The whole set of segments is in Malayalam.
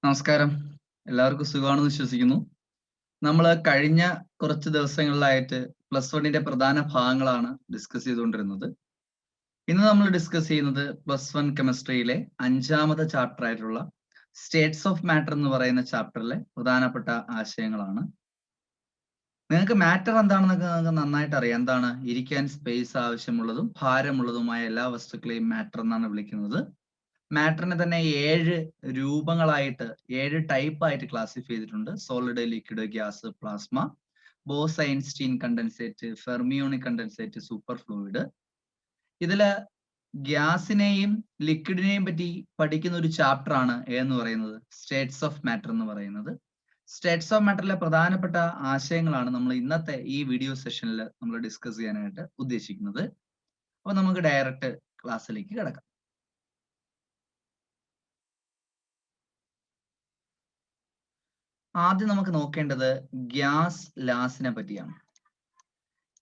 നമസ്കാരം. എല്ലാവർക്കും സുഖമാണെന്ന് വിശ്വസിക്കുന്നു. നമ്മൾ കഴിഞ്ഞ കുറച്ച് ദിവസങ്ങളിലായിട്ട് +1 പ്രധാന ഭാഗങ്ങളാണ് ഡിസ്കസ് ചെയ്തുകൊണ്ടിരുന്നത്. ഇന്ന് നമ്മൾ ഡിസ്കസ് ചെയ്യുന്നത് +1 കെമിസ്ട്രിയിലെ 5ാമത്തെ ചാപ്റ്റർ ആയിട്ടുള്ള സ്റ്റേറ്റ്സ് ഓഫ് മാറ്റർ എന്ന് പറയുന്ന ചാപ്റ്ററിലെ പ്രധാനപ്പെട്ട ആശയങ്ങളാണ്. നിങ്ങൾക്ക് മാറ്റർ എന്താണെന്നൊക്കെ നിങ്ങൾക്ക് നന്നായിട്ട് അറിയാം. എന്താണ്? ഇരിക്കാൻ സ്പേസ് ആവശ്യമുള്ളതും ഭാരമുള്ളതുമായ എല്ലാ വസ്തുക്കളെയും മാറ്റർ എന്നാണ് വിളിക്കുന്നത്. മാറ്ററിനെ തന്നെ 7 രൂപങ്ങളായിട്ട് 7 ടൈപ്പ് ആയിട്ട് ക്ലാസിഫൈ ചെയ്തിട്ടുണ്ട്. Solid, liquid, gas, plasma, Bose-Einstein condensate, fermionic condensate, super fluid. ഇതില് ഗ്യാസിനെയും ലിക്വിഡിനെയും പറ്റി പഠിക്കുന്ന ഒരു ചാപ്റ്റർ ആണ് എന്ന് പറയുന്നത് സ്റ്റേറ്റ്സ് ഓഫ് മാറ്റർ എന്ന് പറയുന്നത്. സ്റ്റേറ്റ്സ് ഓഫ് മാറ്ററിലെ പ്രധാനപ്പെട്ട ആശയങ്ങളാണ് നമ്മൾ ഇന്നത്തെ ഈ വീഡിയോ സെഷനിൽ നമ്മൾ ഡിസ്കസ് ചെയ്യാനായിട്ട് ഉദ്ദേശിക്കുന്നത്. അപ്പൊ നമുക്ക് ഡയറക്റ്റ് ക്ലാസ്സിലേക്ക് കിടക്കാം. ആദ്യം നമുക്ക് നോക്കേണ്ടത് ഗ്യാസ് ലാസിനെ പറ്റിയാണ്.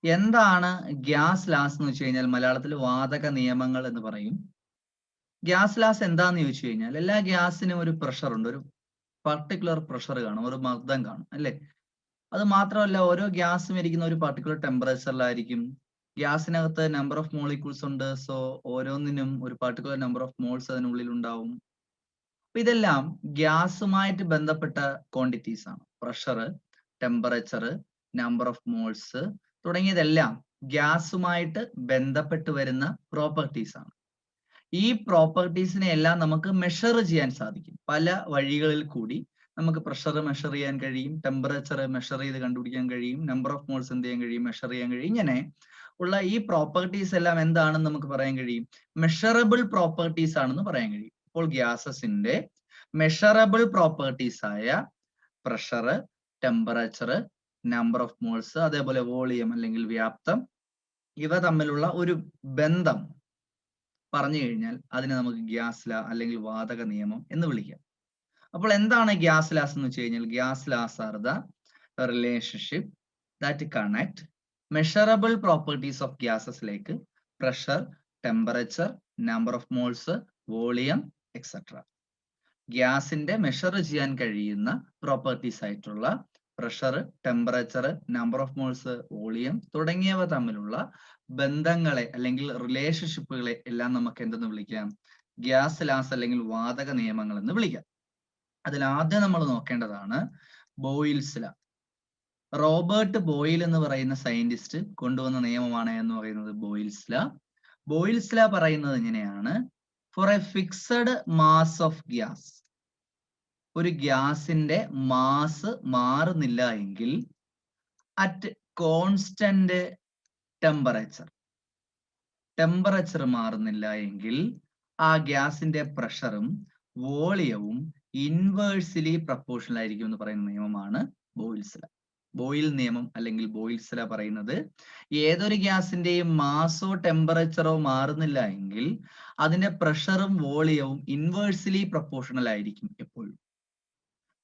എന്താണ് ഗ്യാസ് ലാസ് എന്ന് വെച്ച് കഴിഞ്ഞാൽ മലയാളത്തിൽ വാതക നിയമങ്ങൾ എന്ന് പറയും. ഗ്യാസ് ലാസ് എന്താന്ന് ചോദിച്ചു കഴിഞ്ഞാൽ എല്ലാ ഗ്യാസിനും ഒരു പ്രഷർ ഉണ്ട്, ഒരു പർട്ടിക്കുലർ പ്രഷർ കാണും, ഒരു മർദ്ദം കാണും അല്ലെ. അത് മാത്രമല്ല ഓരോ ഗ്യാസും ഇരിക്കുന്ന ഒരു പർട്ടിക്കുലർ ടെമ്പറേച്ചറിലായിരിക്കും. ഗ്യാസിനകത്ത് നമ്പർ ഓഫ് മോളിക്യൂൾസ് ഉണ്ട്, സോ ഓരോന്നിനും ഒരു പർട്ടിക്കുലർ നമ്പർ ഓഫ് മോൾസ് അതിനുള്ളിൽ ഉണ്ടാവും. ഇതെല്ലാം ഗ്യാസുമായിട്ട് ബന്ധപ്പെട്ട ക്വാണ്ടിറ്റീസ് ആണ്. Pressure, temperature, number of moles തുടങ്ങിയതെല്ലാം ഗ്യാസുമായിട്ട് ബന്ധപ്പെട്ട് വരുന്ന പ്രോപ്പർട്ടീസ് ആണ്. ഈ പ്രോപ്പർട്ടീസിനെ എല്ലാം നമുക്ക് മെഷർ ചെയ്യാൻ സാധിക്കും. പല വഴികളിൽ കൂടി നമുക്ക് പ്രഷർ മെഷർ ചെയ്യാൻ കഴിയും, ടെമ്പറേച്ചർ മെഷർ ചെയ്ത് കണ്ടുപിടിക്കാൻ കഴിയും, നമ്പർ ഓഫ് മോൾസ് എന്ത് ചെയ്യാൻ കഴിയും, മെഷർ ചെയ്യാൻ കഴിയും. ഇങ്ങനെ ഉള്ള ഈ പ്രോപ്പർട്ടീസ് എല്ലാം എന്താണെന്ന് നമുക്ക് പറയാൻ കഴിയും, മെഷറബിൾ പ്രോപ്പർട്ടീസ് ആണെന്ന് പറയാൻ കഴിയും. അപ്പോൾ ഗ്യാസസിന്റെ മെഷറബിൾ പ്രോപ്പർട്ടീസ് ആയ pressure, temperature, number of moles, അതേപോലെ വോളിയം അല്ലെങ്കിൽ വ്യാപ്തം, ഇവ തമ്മിലുള്ള ഒരു ബന്ധം പറഞ്ഞു കഴിഞ്ഞാൽ അതിനെ നമുക്ക് ഗ്യാസ് ലാ അല്ലെങ്കിൽ വാതക നിയമം എന്ന് വിളിക്കാം. അപ്പോൾ എന്താണ് ഗ്യാസ് ലാസ് എന്ന് വെച്ച് കഴിഞ്ഞാൽ, gas laws are the relationship that connect measurable properties of gases like pressure, temperature, number of moles, volume etcetera. ഗ്യാസിന്റെ മെഷർ ചെയ്യാൻ കഴിയുന്ന പ്രോപ്പർട്ടീസ് ആയിട്ടുള്ള pressure, temperature, number of moles, volume തുടങ്ങിയവ തമ്മിലുള്ള ബന്ധങ്ങളെ അല്ലെങ്കിൽ റിലേഷൻഷിപ്പുകളെ എല്ലാം നമുക്ക് എന്തെന്ന് വിളിക്കാം, ഗ്യാസ് ലാസ് അല്ലെങ്കിൽ വാതക നിയമങ്ങൾ എന്ന് വിളിക്കാം. അതിൽ ആദ്യം നമ്മൾ നോക്കേണ്ടതാണ് ബോയിൽസ് ലാ. റോബർട്ട് ബോയിൽ എന്ന് പറയുന്ന സയന്റിസ്റ്റ് കൊണ്ടുവന്ന നിയമമാണ് എന്ന് പറയുന്നത് ബോയിൽസ് ലാ. ബോയിൽസ് ലാ പറയുന്നത് ഇങ്ങനെയാണ്: for a fixed mass of gas, ഒരു ഗ്യാസിന്റെ മാസ് മാറുന്നില്ല എങ്കിൽ അറ്റ് കോൺസ്റ്റന്റ് ടെമ്പറേച്ചർ മാറുന്നില്ല എങ്കിൽ ആ ഗ്യാസിന്റെ പ്രഷറും വോളിയവും ഇൻവേഴ്സ്ലി പ്രപ്പോർഷണൽ ആയിരിക്കും എന്ന് പറയുന്ന നിയമമാണ് ബോയിൽസ് ലാ. ബോയിൽ നിയമം അല്ലെങ്കിൽ ബോയിൽസ് ലാ പറയുന്നത് ഏതൊരു ഗ്യാസിന്റെയും മാസോ ടെമ്പറേച്ചറോ മാറുന്നില്ല എങ്കിൽ അതിന്റെ പ്രഷറും വോളിയവും ഇൻവേഴ്സ്ലി പ്രപ്പോർഷണൽ ആയിരിക്കും എപ്പോഴും.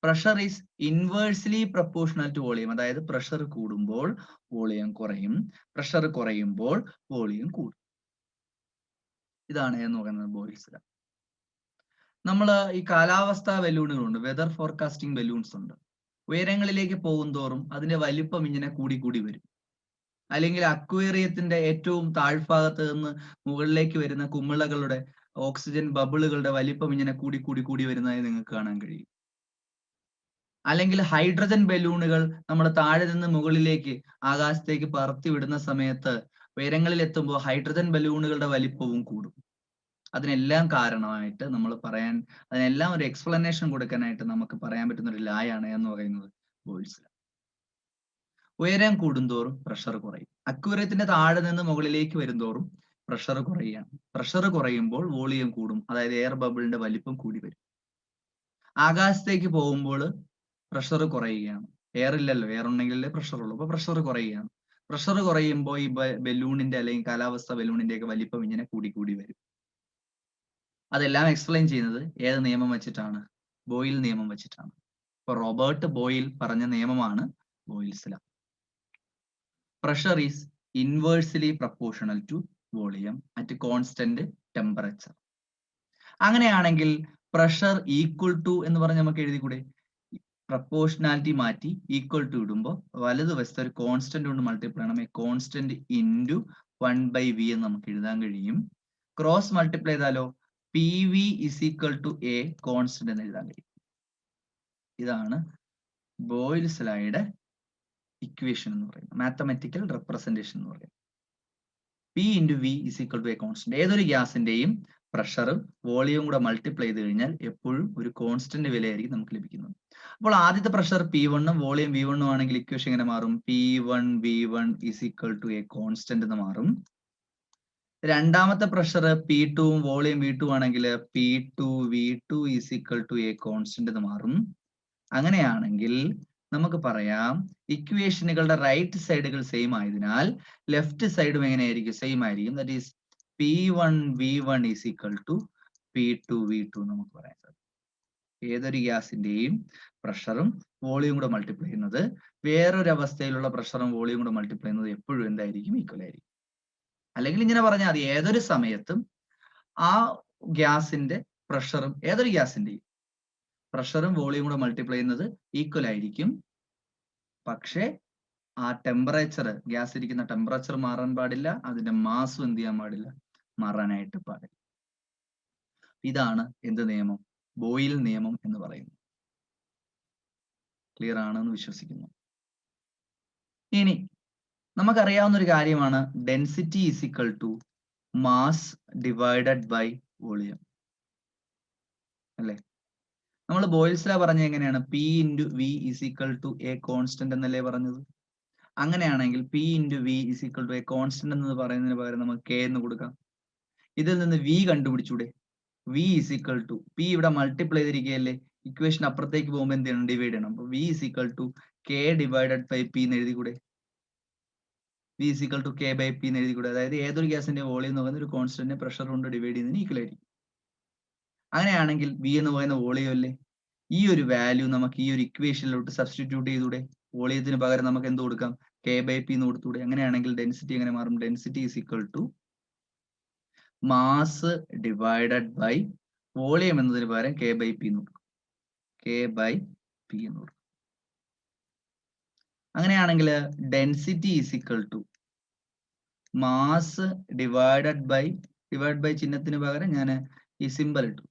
Pressure is inversely proportional to volume, അതായത് പ്രഷർ കൂടുമ്പോൾ വോളിയം കുറയും, പ്രഷർ കുറയുമ്പോൾ വോളിയം കൂടും. ഇതാണ് എന്ന് പറയുന്നത് ബോയിൽസ് ലാ. നമ്മൾ ഈ കാലാവസ്ഥാ ബലൂണുകളുണ്ട്, വെതർ ഫോർകാസ്റ്റിംഗ് ബലൂൺസ് ഉണ്ട്. ഉയരങ്ങളിലേക്ക് പോകും തോറും അതിന്റെ വലിപ്പം ഇങ്ങനെ കൂടി കൂടി വരും. അല്ലെങ്കിൽ അക്വേറിയത്തിന്റെ ഏറ്റവും താഴ്ഭാഗത്ത് നിന്ന് മുകളിലേക്ക് വരുന്ന കുമിളകളുടെ ഓക്സിജൻ ബബിളുകളുടെ വലിപ്പം ഇങ്ങനെ കൂടി കൂടി കൂടി വരുന്നതായി നിങ്ങൾക്ക് കാണാൻ കഴിയും. അല്ലെങ്കിൽ ഹൈഡ്രജൻ ബലൂണുകൾ നമ്മൾ താഴെ നിന്ന് മുകളിലേക്ക് ആകാശത്തേക്ക് പറത്തി വിടുന്ന സമയത്ത് ഉയരങ്ങളിൽ എത്തുമ്പോൾ ഹൈഡ്രജൻ ബലൂണുകളുടെ വലിപ്പവും കൂടും. അതിനെല്ലാം കാരണമായിട്ട് നമ്മൾ അതിനെല്ലാം ഒരു എക്സ്പ്ലനേഷൻ കൊടുക്കാനായിട്ട് നമുക്ക് പറയാൻ പറ്റുന്ന ഒരു ലായാണ് എന്ന് പറയുന്നത് ബോയിൽസ് ലാ. ഉയരം കൂടുന്തോറും പ്രഷർ കുറയും. അക്വേറിയത്തിന്റെ താഴെ നിന്ന് മുകളിലേക്ക് വരുന്തോറും പ്രഷർ കുറയുകയാണ്. പ്രഷർ കുറയുമ്പോൾ വോളിയം കൂടും, അതായത് എയർ ബബിളിന്റെ വലിപ്പം കൂടി വരും. ആകാശത്തേക്ക് പോകുമ്പോൾ പ്രഷർ കുറയുകയാണ്. എയർ ഇല്ലല്ലോ, എയർ ഉണ്ടെങ്കിലേ പ്രഷർ ഉള്ളൂ. അപ്പൊ പ്രഷർ കുറയുകയാണ്. പ്രഷർ കുറയുമ്പോൾ ഈ ബലൂണിന്റെ അല്ലെങ്കിൽ കാലാവസ്ഥ ബലൂണിന്റെ ഒക്കെ വലിപ്പം ഇങ്ങനെ കൂടി കൂടി വരും. അതെല്ലാം എക്സ്പ്ലെയിൻ ചെയ്യുന്നത് ഏത് നിയമം വെച്ചിട്ടാണ്? ബോയിൽ നിയമം വെച്ചിട്ടാണ്. ഇപ്പൊ റോബർട്ട് ബോയിൽ പറഞ്ഞ നിയമമാണ് Boyle's law. Pressure is inversely proportional to volume at constant temperature. അങ്ങനെയാണെങ്കിൽ പ്രഷർ ഈക്വൽ ടു എന്ന് പറഞ്ഞ് നമുക്ക് എഴുതിക്കൂടെ? പ്രപ്പോർഷണാലിറ്റി മാറ്റി ഈക്വൽ ടു ഇടുമ്പോൾ വലതുവശത്ത് ഒരു കോൺസ്റ്റന്റ് കൊണ്ട് മൾട്ടിപ്ലൈ ചെയ്യണം. കോൺസ്റ്റന്റ് ഇൻറ്റു 1/v എന്ന് നമുക്ക് എഴുതാൻ കഴിയും. ക്രോസ് മൾട്ടിപ്ലൈ ചെയ്താലോ P V is equal to a constant എന്ന് എഴുതാൻ കഴിയും. ഇതാണ് ബോയിൽസ് ലോയുടെ ഇക്വേഷൻ എന്ന് പറയുന്നത്, മാത്തമാറ്റിക്കൽ റെപ്രസെന്റേഷൻ എന്ന് പറയുന്നത്. P into V is equal to a constant. ഏതൊരു ഗ്യാസിന്റെയും പ്രഷറും വോളിയവും കൂടെ മൾട്ടിപ്ലൈ ചെയ്ത് കഴിഞ്ഞാൽ എപ്പോഴും ഒരു കോൺസ്റ്റന്റ് വിലയായിരിക്കും നമുക്ക് ലഭിക്കുന്നത്. അപ്പോൾ ആദ്യത്തെ പ്രഷർ P1 ഉം വോളിയം V1 ഉം ആണെങ്കിൽ ഇക്വേഷൻ എങ്ങനെ മാറും? P1 V1 is equal to a constant എന്ന് മാറും. രണ്ടാമത്തെ പ്രഷർ P2 ഉം വോളിയം V2 ആണെങ്കിൽ P2 V2 is equal to a constant എന്ന് മാറും. അങ്ങനെയാണെങ്കിൽ നമുക്ക് പറയാം ഇക്വേഷനുകളുടെ റൈറ്റ് സൈഡുകൾ സെയിം ആയതിനാൽ ലെഫ്റ്റ് സൈഡും എങ്ങനെയായിരിക്കും? സെയിം ആയിരിക്കും. That is P1 V1 is equal to P2 V2 നമുക്ക് പറയാൻ സാധിക്കും. ഏതൊരു ഗ്യാസിന്റെയും പ്രഷറും വോളിയം കൂടെ മൾട്ടിപ്ലൈ ചെയ്യുന്നത് വേറൊരു അവസ്ഥയിലുള്ള പ്രഷറും വോളിയം കൂടെ മൾട്ടിപ്ലൈ ചെയ്യുന്നത് എപ്പോഴും എന്തായിരിക്കും? ഈക്വൽ ആയിരിക്കും. അല്ലെങ്കിൽ ഇങ്ങനെ പറഞ്ഞാൽ മതി, ഏതൊരു സമയത്തും ആ ഗ്യാസിന്റെ പ്രഷറും ഏതൊരു ഗ്യാസിന്റെയും പ്രഷറും വോളിയം കൂടെ മൾട്ടിപ്ലൈ ചെയ്യുന്നത് ഈക്വൽ ആയിരിക്കും. പക്ഷേ ആ ടെമ്പറേച്ചർ, ഗ്യാസ് ഇരിക്കുന്ന ടെമ്പറേച്ചർ മാറാൻ പാടില്ല, അതിന്റെ മാസും എന്ത് ചെയ്യാൻ പാടില്ല? മാറാനായിട്ട് പാടില്ല. ഇതാണ് എന്ത് നിയമം? ബോയിൽ നിയമം എന്ന് പറയുന്നത്. ക്ലിയർ ആണെന്ന് വിശ്വസിക്കുന്നു. ഇനി നമുക്കറിയാവുന്ന ഒരു കാര്യമാണ് density is equal to mass divided by volume അല്ലേ? നമ്മൾ ബോയിൽസ് ലോ പറഞ്ഞത് എങ്ങനെയാണ്? P into V is equal to a constant എന്നല്ലേ പറഞ്ഞത്? അങ്ങനെയാണെങ്കിൽ P into V is equal to a constant എന്ന് പറയുന്നതിന് പകരം നമുക്ക് K എന്ന് കൊടുക്കാം. ഇതിൽ നിന്ന് V കണ്ടുപിടിച്ചൂടെ? V is equal to P ഇവിടെ മൾട്ടിപ്ലൈ ചെയ്തിരിക്കുകയല്ലേ, ഇക്വേഷൻ അപ്പുറത്തേക്ക് പോകുമ്പോൾ എന്ത് ചെയ്യണം? ഡിവൈഡ് ചെയ്യണം. അപ്പൊ V is equal to K divided by P എന്ന് എഴുതിക്കൂടെ? V is equal to K by P എന്ന് എഴുതിക്കൂടെ? അതായത് ഏതൊരു ഗ്യാസിന്റെ വോളിയം എന്ന് പറയുന്ന ഒരു കോൺസ്റ്റന്റിനെ പ്രഷർ കൊണ്ട് ഡിവൈഡ് ചെയ്യുന്നതിന് ഈക്വൽ ആയിരിക്കും. അങ്ങനെയാണെങ്കിൽ V എന്ന് പറയുന്ന വോളിയം അല്ലേ? ഈ ഒരു വാല്യൂ നമുക്ക് ഈ ഒരു ഇക്വേഷനിലോട്ട് സബ്സ്റ്റിറ്റ്യൂട്ട് ചെയ്തൂടെ? വോളിയത്തിന് പകരം നമുക്ക് എന്ത് കൊടുക്കാം? K ബൈ P എന്ന് കൊടുത്തൂടെ? അങ്ങനെയാണെങ്കിൽ ഡെൻസിറ്റി എങ്ങനെ മാറും? Density is equal to mass divided by volume എന്നതിന് പകരം K ബൈ P എന്ന് കൊടുക്കും. K ബൈ P എന്ന് കൊടുക്കും. അങ്ങനെയാണെങ്കിൽ density is equal to mass divided by ചിഹ്നത്തിന് പകരം ഞാൻ ഈ സിമ്പൽ ഇട്ടു.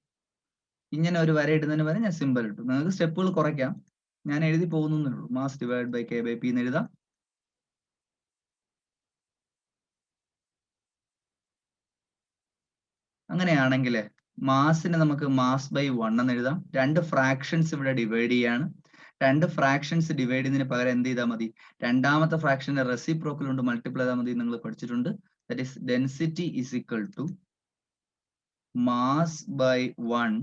ഇങ്ങനെ ഒരു വര ഇടുന്നതിന് പകരം ഞാൻ സിമ്പൽ ഇട്ടു. നിങ്ങൾക്ക് സ്റ്റെപ്പുകൾ കുറയ്ക്കാം, ഞാൻ എഴുതി പോകുന്നുള്ളൂ. Mass divide by K by P എന്ന് എഴുതാം. അങ്ങനെയാണെങ്കിൽ മാസിനെ നമുക്ക് മാസ് ബൈ 1 എന്ന് എഴുതാം. രണ്ട് ഫ്രാക്ഷൻസ് ഇവിടെ ഡിവൈഡ് ചെയ്യാണ്. രണ്ട് ഫ്രാക്ഷൻസ് ഡിവൈഡ് ചെയ്യുന്നതിന് പകരം എന്ത് ചെയ്താൽ മതി? രണ്ടാമത്തെ ഫ്രാക്ഷന്റെ റെസിപ്രോക്കൽ കൊണ്ട് മൾട്ടിപ്ലൈ ചെയ്താൽ മതി. നിങ്ങൾ പഠിച്ചിട്ടുണ്ട്. That is density is equal to mass by 1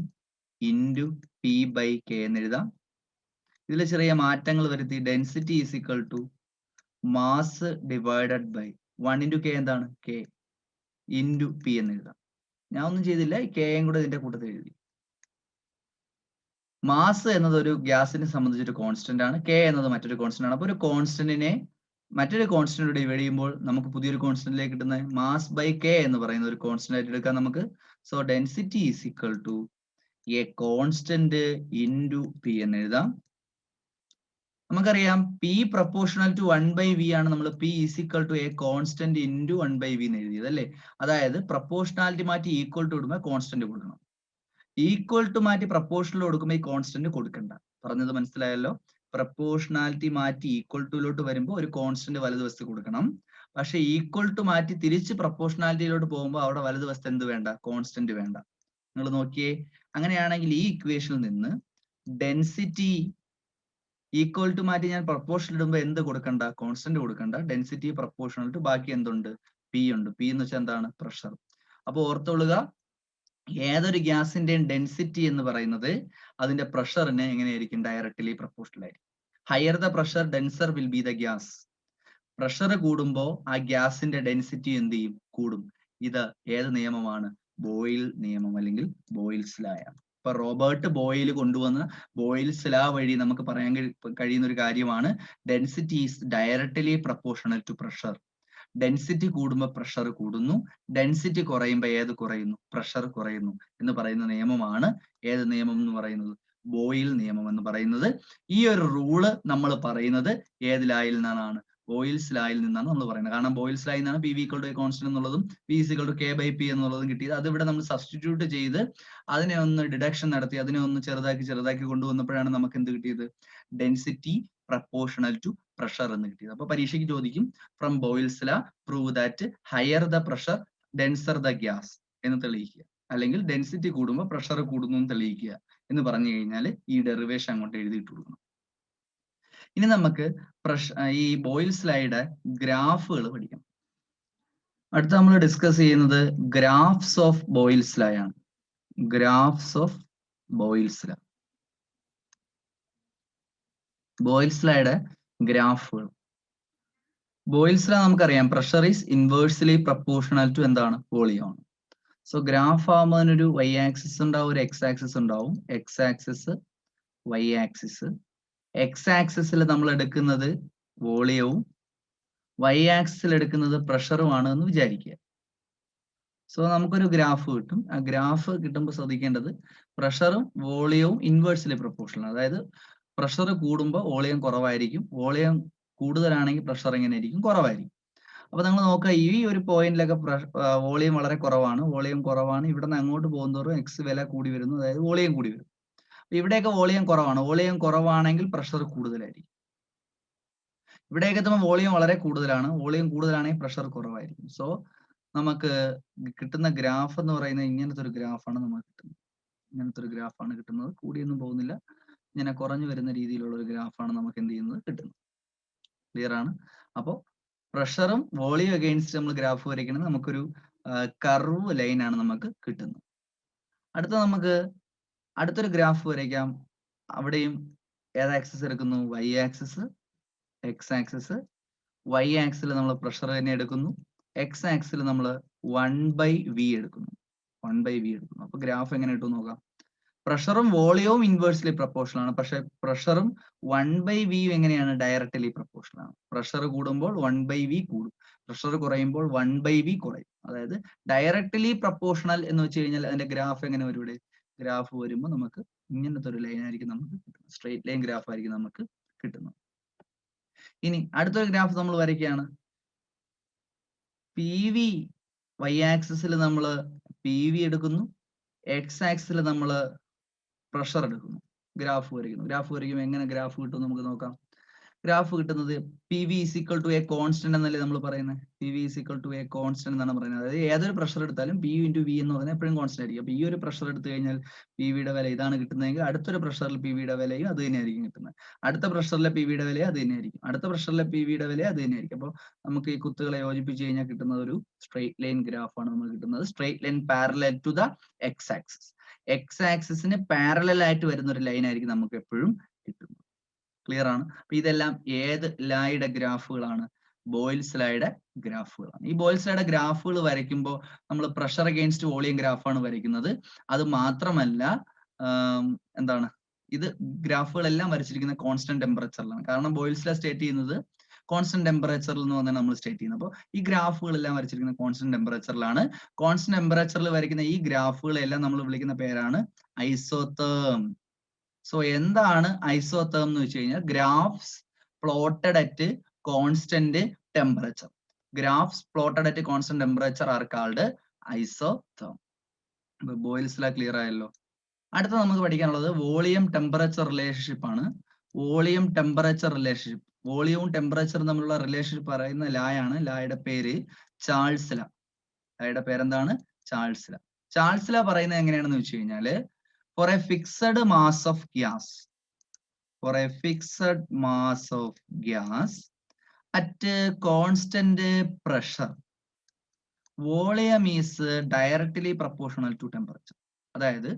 into P by K എന്ന് എഴുതാം. ഇതിൽ ചെറിയ മാറ്റങ്ങൾ വരുത്തി density is equal to mass divided by 1 into K എന്താണ്? K ഇൻറ്റു P എന്ന് എഴുതാം. ഞാൻ ഒന്നും ചെയ്തില്ല, ഈ K യും കൂടെ ഇതിന്റെ കൂട്ടത്തിൽ എഴുതി. മാസ് എന്നത് ഒരു ഗ്യാസിനെ സംബന്ധിച്ചൊരു കോൺസ്റ്റന്റ് ആണ്, K എന്നത് മറ്റൊരു കോൺസ്റ്റന്റ് ആണ്. അപ്പൊ ഒരു കോൺസ്റ്റന്റിനെ മറ്റൊരു കോൺസ്റ്റന്റ് ഡിവൈഡ് ചെയ്യുമ്പോൾ നമുക്ക് പുതിയൊരു കോൺസ്റ്റന്റിലേക്ക് കിട്ടുന്ന മാസ് ബൈ K എന്ന് പറയുന്ന ഒരു കോൺസ്റ്റന്റ് ആയിട്ട് എടുക്കാം നമുക്ക്. So density is equal to a constant into P എന്ന് എഴുതാം. നമുക്കറിയാം P പ്രപ്പോർഷണൽ ടു 1/v ആണ് നമ്മൾ P is equal to a constant into 1/v എന്ന് എഴുതിയത് അല്ലേ? അതായത് പ്രപ്പോർഷണാലിറ്റി മാറ്റി ഈക്വൽ ടു ഇടുമ്പോൾ കോൺസ്റ്റന്റ് കൊടുക്കണം. ഈക്വൽ ടു മാറ്റി പ്രപ്പോർഷണൽ കൊടുക്കുമ്പോൾ ഈ കോൺസ്റ്റന്റ് കൊടുക്കണ്ട. പറഞ്ഞത് മനസ്സിലായല്ലോ? പ്രപ്പോർഷണാലിറ്റി മാറ്റി ഈക്വൽ ടുയിലോട്ട് വരുമ്പോൾ ഒരു കോൺസ്റ്റന്റ് വലതുവശത്ത് കൊടുക്കണം. പക്ഷെ ഈക്വൽ ടു മാറ്റി തിരിച്ച് പ്രപ്പോർഷണാലിറ്റിയിലോട്ട് പോകുമ്പോൾ അവിടെ വലതുവശത്ത് എന്ത് വേണ്ട? കോൺസ്റ്റന്റ് വേണ്ട. നിങ്ങൾ നോക്കിയേ, അങ്ങനെയാണെങ്കിൽ ഈ ഇക്വേഷനിൽ നിന്ന് ഡെൻസിറ്റി ഈക്വൽ ടു മാറ്റി ഞാൻ പ്രപ്പോർഷണൽ ഇടുമ്പോൾ എന്ത് കൊടുക്കണ്ട? കോൺസ്റ്റന്റ് കൊടുക്കണ്ട. ഡെൻസിറ്റി പ്രപ്പോർഷണൽ ടു ബാക്കി എന്തുണ്ട്? P ഉണ്ട്. P എന്ന് വെച്ചാൽ എന്താണ്? പ്രഷർ. അപ്പൊ ഓർത്തോളുക, ഏതൊരു ഗ്യാസിന്റെയും ഡെൻസിറ്റി എന്ന് പറയുന്നത് അതിന്റെ പ്രഷറിന് എങ്ങനെയായിരിക്കും? ഡയറക്ട്ലി പ്രപ്പോർഷണൽ ആയിരിക്കും. Higher the pressure denser will be the gas. Pressure കൂടുമ്പോൾ ആ ഗ്യാസിന്റെ ഡെൻസിറ്റി എന്ത് ചെയ്യും? കൂടും. ഇത് ഏത് നിയമമാണ്? ബോയിൽ നിയമം അല്ലെങ്കിൽ ബോയിൽസ് ലോ ആണ്. ഇപ്പൊ റോബർട്ട് ബോയിൽ കൊണ്ടുവന്ന ബോയിൽസ് ലോ വഴി നമുക്ക് പറയാൻ കഴിയുന്ന ഒരു കാര്യമാണ് density is directly proportional to pressure. Density കൂടുമ്പോൾ പ്രഷർ കൂടുന്നു, ഡെൻസിറ്റി കുറയുമ്പോൾ ഏത് കുറയുന്നു? പ്രഷർ കുറയുന്നു എന്ന് പറയുന്ന നിയമമാണ് ഏത് നിയമം എന്ന് പറയുന്നത്? ബോയിൽ നിയമം എന്ന് പറയുന്നത്. ഈ ഒരു റൂള് നമ്മൾ പറയുന്നത് ഏത് ലായിൽ നിന്നാണ്? ബോയിൽസ് ലായിൽ നിന്നാണ് നമ്മൾ പറയുന്നത്. കാരണം ബോയിൽസ് ലായിൽ നിന്നാണ് P V equal to a constant എന്നുള്ളതും P is equal to K by P എന്നുള്ളതും കിട്ടിയത്. അത് ഇവിടെ നമ്മൾ സബ്സ്റ്റിറ്റ്യൂട്ട് ചെയ്ത് അതിനെ ഒന്ന് ഡിഡക്ഷൻ നടത്തി അതിനെ ഒന്ന് ചെറുതാക്കി കൊണ്ടുവന്നപ്പോഴാണ് നമുക്ക് എന്ത് കിട്ടിയത്? ഡെൻസിറ്റി പ്രപ്പോർഷണൽ ടു പ്രഷർ എന്ന് കിട്ടിയത്. അപ്പൊ പരീക്ഷയ്ക്ക് ചോദിക്കും ഫ്രം ബോയിൽസ് ലാ prove that higher the pressure denser the gas എന്ന് തെളിയിക്കുക, അല്ലെങ്കിൽ ഡെൻസിറ്റി കൂടുമ്പോൾ പ്രഷർ കൂടുന്നു എന്ന് തെളിയിക്കുക എന്ന് പറഞ്ഞു കഴിഞ്ഞാൽ ഈ ഡെറിവേഷൻ അങ്ങോട്ട് എഴുതിയിട്ട് കൊടുക്കണം. ഇനി നമുക്ക് ഈ ബോയിൽസ് ലായുടെ ഗ്രാഫുകൾ പഠിക്കാം. അടുത്ത നമ്മൾ ഡിസ്കസ് ചെയ്യുന്നത് ഗ്രാഫ്സ് ഓഫ് ബോയിൽസ് ലാ ആണ്. Graphs of Boyle's law, Boyle's ലായുടെ ഗ്രാഫുകൾ. ബോയിൽസ് ലാ നമുക്കറിയാം pressure is inversely proportional to എന്താണ്? വോളിയം ആണ്. സോ ഗ്രാഫ് ആകുമ്പോൾ അതിനൊരു വൈ ആക്സിസ് ഉണ്ടാവും, ഒരു എക്സ് ആക്സിസ് ഉണ്ടാവും. X axis, Y axis. X ആക്സിസിൽ നമ്മൾ എടുക്കുന്നത് വോളിയവും വൈ ആക്സിസിൽ എടുക്കുന്നത് പ്രഷറുമാണ് എന്ന് വിചാരിക്കുക. സോ നമുക്കൊരു ഗ്രാഫ് കിട്ടും. ആ ഗ്രാഫ് കിട്ടുമ്പോൾ ശ്രദ്ധിക്കേണ്ടത് പ്രഷറും വോളിയവും ഇൻവേഴ്സ്ലി പ്രപ്പോർഷണൽ. അതായത് പ്രഷർ കൂടുമ്പോൾ വോളിയം കുറവായിരിക്കും, വോളിയം കൂടുതലാണെങ്കിൽ പ്രഷർ എങ്ങനെ ആയിരിക്കും? കുറവായിരിക്കും. അപ്പൊ നമ്മൾ നോക്കുക, ഈ ഒരു പോയിന്റിലൊക്കെ വോളിയം വളരെ കുറവാണ്, വോളിയം കുറവാണ്. ഇവിടെ നിന്ന് അങ്ങോട്ട് പോകുന്നതോറും എക്സ് വില കൂടി വരുന്നു, അതായത് വോളിയം കൂടി വരും. ഇവിടെയൊക്കെ വോളിയം കുറവാണ്, വോളിയം കുറവാണെങ്കിൽ പ്രഷർ കൂടുതലായിരിക്കും. ഇവിടെയൊക്കെ എത്തുമ്പോൾ വോളിയം വളരെ കൂടുതലാണ്, വോളിയം കൂടുതലാണെങ്കിൽ പ്രഷർ കുറവായിരിക്കും. സോ നമുക്ക് കിട്ടുന്ന ഗ്രാഫ് എന്ന് പറയുന്നത് ഇങ്ങനത്തെ ഒരു ഗ്രാഫാണ് നമുക്ക് കിട്ടുന്നത്. ഇങ്ങനത്തെ ഒരു ഗ്രാഫാണ് കിട്ടുന്നത്. കൂടിയൊന്നും പോകുന്നില്ല, ഇങ്ങനെ കുറഞ്ഞു വരുന്ന രീതിയിലുള്ള ഒരു ഗ്രാഫാണ് നമുക്ക് എന്ത് ചെയ്യുന്നത്? കിട്ടുന്നത്. ക്ലിയർ ആണ്? അപ്പോൾ പ്രഷറും വോളിയം അഗെയിൻസ്റ്റ് നമ്മൾ ഗ്രാഫ് വരയ്ക്കണമെങ്കിൽ നമുക്കൊരു കർവ് ലൈൻ ആണ് നമുക്ക് കിട്ടുന്നത്. നമുക്ക് അടുത്തൊരു ഗ്രാഫ് വരയ്ക്കാം. അവിടെയും ഏത് ആക്സിസ് എടുക്കുന്നു? Y axis, X axis. Y axis നമ്മൾ പ്രഷർ തന്നെ എടുക്കുന്നു, എക്സ് ആക്സിൽ നമ്മൾ 1/v എടുക്കുന്നു. 1/v എടുക്കുന്നു. അപ്പൊ ഗ്രാഫ് എങ്ങനെ കിട്ടും നോക്കാം. പ്രഷറും വോളിയവും ഇൻവേഴ്സ്ലി പ്രപ്പോർഷണൽ ആണ്, പക്ഷെ പ്രഷറും 1/v എങ്ങനെയാണ്? ഡയറക്റ്റ്ലി പ്രപ്പോർഷണൽ ആണ്. പ്രഷർ കൂടുമ്പോൾ 1/v കൂടും, പ്രഷർ കുറയുമ്പോൾ 1/v കുറയും. അതായത് ഡയറക്റ്റ്ലി പ്രപ്പോർഷണൽ എന്ന് വെച്ച് കഴിഞ്ഞാൽ അതിന്റെ ഗ്രാഫ് എങ്ങനെ വരും? ഇവിടെ ഗ്രാഫ് വരുമ്പോൾ നമുക്ക് ഇങ്ങനത്തെ ഒരു ലൈൻ ആയിരിക്കും നമുക്ക് കിട്ടുന്നത്. സ്ട്രെയിറ്റ് ലൈൻ ഗ്രാഫ് ആയിരിക്കും നമുക്ക് കിട്ടുന്നത്. ഇനി അടുത്തൊരു ഗ്രാഫ് നമ്മൾ വരയ്ക്കുകയാണ്. പി വി വൈ ആക്സിസിൽ നമ്മൾ പി വി എടുക്കുന്നു, എക്സ് ആക്സിൽ നമ്മൾ പ്രഷർ എടുക്കുന്നു. ഗ്രാഫ് വരയ്ക്കുമ്പോൾ എങ്ങനെ ഗ്രാഫ് കിട്ടും നമുക്ക് നോക്കാം. ഗ്രാഫ് കിട്ടുന്നത് P V is equal to a constant എന്നല്ലേ നമ്മൾ പറയുന്നത്. P V is equal to a constant എന്നാണ് പറയുന്നത്. അതായത് ഏതൊരു പ്രഷർ എടുത്താലും പി ഇൻറ്റു വി എന്ന് പറഞ്ഞാൽ എപ്പോഴും കോൺസ്റ്റന്റ് ആയിരിക്കും. അപ്പൊ ഈ ഒരു പ്രഷർ എടുത്തു കഴിഞ്ഞാൽ പി വിയുടെ വില ഇതാണ് കിട്ടുന്നതെങ്കിൽ അടുത്തൊരു പ്രഷറിൽ പി വിയുടെ വിലയും അത് തന്നെയായിരിക്കും കിട്ടുന്നത്. അടുത്ത പ്രഷറിലെ പി വിയുടെ വില അത് തന്നെയായിരിക്കും, അടുത്ത പ്രഷറിലെ പി വിയുടെ വില അത് തന്നെയായിരിക്കും. അപ്പോൾ നമുക്ക് ഈ കുത്തുകളെ യോജിപ്പിച്ച് കഴിഞ്ഞാൽ കിട്ടുന്ന ഒരു സ്ട്രെയിറ്റ് ലൈൻ ഗ്രാഫാണ് നമുക്ക് കിട്ടുന്നത്. Straight line parallel to the X axis. X ആക്സിസിന് പാരലൽ ആയിട്ട് വരുന്ന ഒരു ലൈൻ ആയിരിക്കും നമുക്ക് എപ്പോഴും കിട്ടുന്നത്. ക്ലിയർ ആണ്? അപ്പൊ ഇതെല്ലാം ഏത് ലായുടെ ഗ്രാഫുകളാണ്? ബോയിൽസ് ലായുടെ ഗ്രാഫുകളാണ്. ഈ ബോയിൽസ് ലായുടെ ഗ്രാഫുകൾ വരയ്ക്കുമ്പോൾ നമ്മൾ പ്രഷർ അഗെയിൻസ്റ്റ് വോളിയം ഗ്രാഫാണ് വരയ്ക്കുന്നത്. അത് മാത്രമല്ല എന്താണ്, ഇത് ഗ്രാഫുകളെല്ലാം വരച്ചിരിക്കുന്ന കോൺസ്റ്റന്റ് ടെമ്പറേച്ചറിലാണ്. കാരണം ബോയിൽസ് ലാ സ്റ്റേറ്റ് ചെയ്യുന്നത് കോൺസ്റ്റന്റ് ടെമ്പറേച്ചറിൽ എന്ന് പറഞ്ഞാൽ നമ്മൾ സ്റ്റേറ്റ് ചെയ്യുന്നത്. അപ്പോൾ ഈ ഗ്രാഫുകളെല്ലാം വരച്ചിരിക്കുന്ന കോൺസ്റ്റന്റ് ടെമ്പറേച്ചറിലാണ്. കോൺസ്റ്റന്റ് ടെമ്പറേച്ചറിൽ വരയ്ക്കുന്ന ഈ ഗ്രാഫുകളെല്ലാം നമ്മൾ വിളിക്കുന്ന പേരാണ് ഐസോതേം. സോ എന്താണ് ഐസോതേം എന്ന് വെച്ച് കഴിഞ്ഞാൽ graphs plotted at constant temperature. Graphs plotted at constant temperature are called isotherm. Boyle's law clear ആയല്ലോ. അടുത്ത നമുക്ക് പഠിക്കാനുള്ളത് വോളിയം ടെമ്പറേച്ചർ റിലേഷൻഷിപ്പ് ആണ്. വോളിയം ടെമ്പറേച്ചർ റിലേഷൻഷിപ്പ്, വോളിയവും ടെമ്പറേച്ചറും തമ്മിലുള്ള റിലേഷൻഷിപ്പ് പറയുന്ന ലായാണ്. ലായുടെ പേര് ചാൾസ് ലാ. ലായുടെ പേരെന്താണ്? ചാൾസ് ലാ. ചാൾസ് ലാ പറയുന്നത് എങ്ങനെയാണെന്ന് വെച്ച് കഴിഞ്ഞാല് for a fixed mass of gas, for a fixed mass of gas at constant pressure, volume is directly proportional to temperature. അതായത്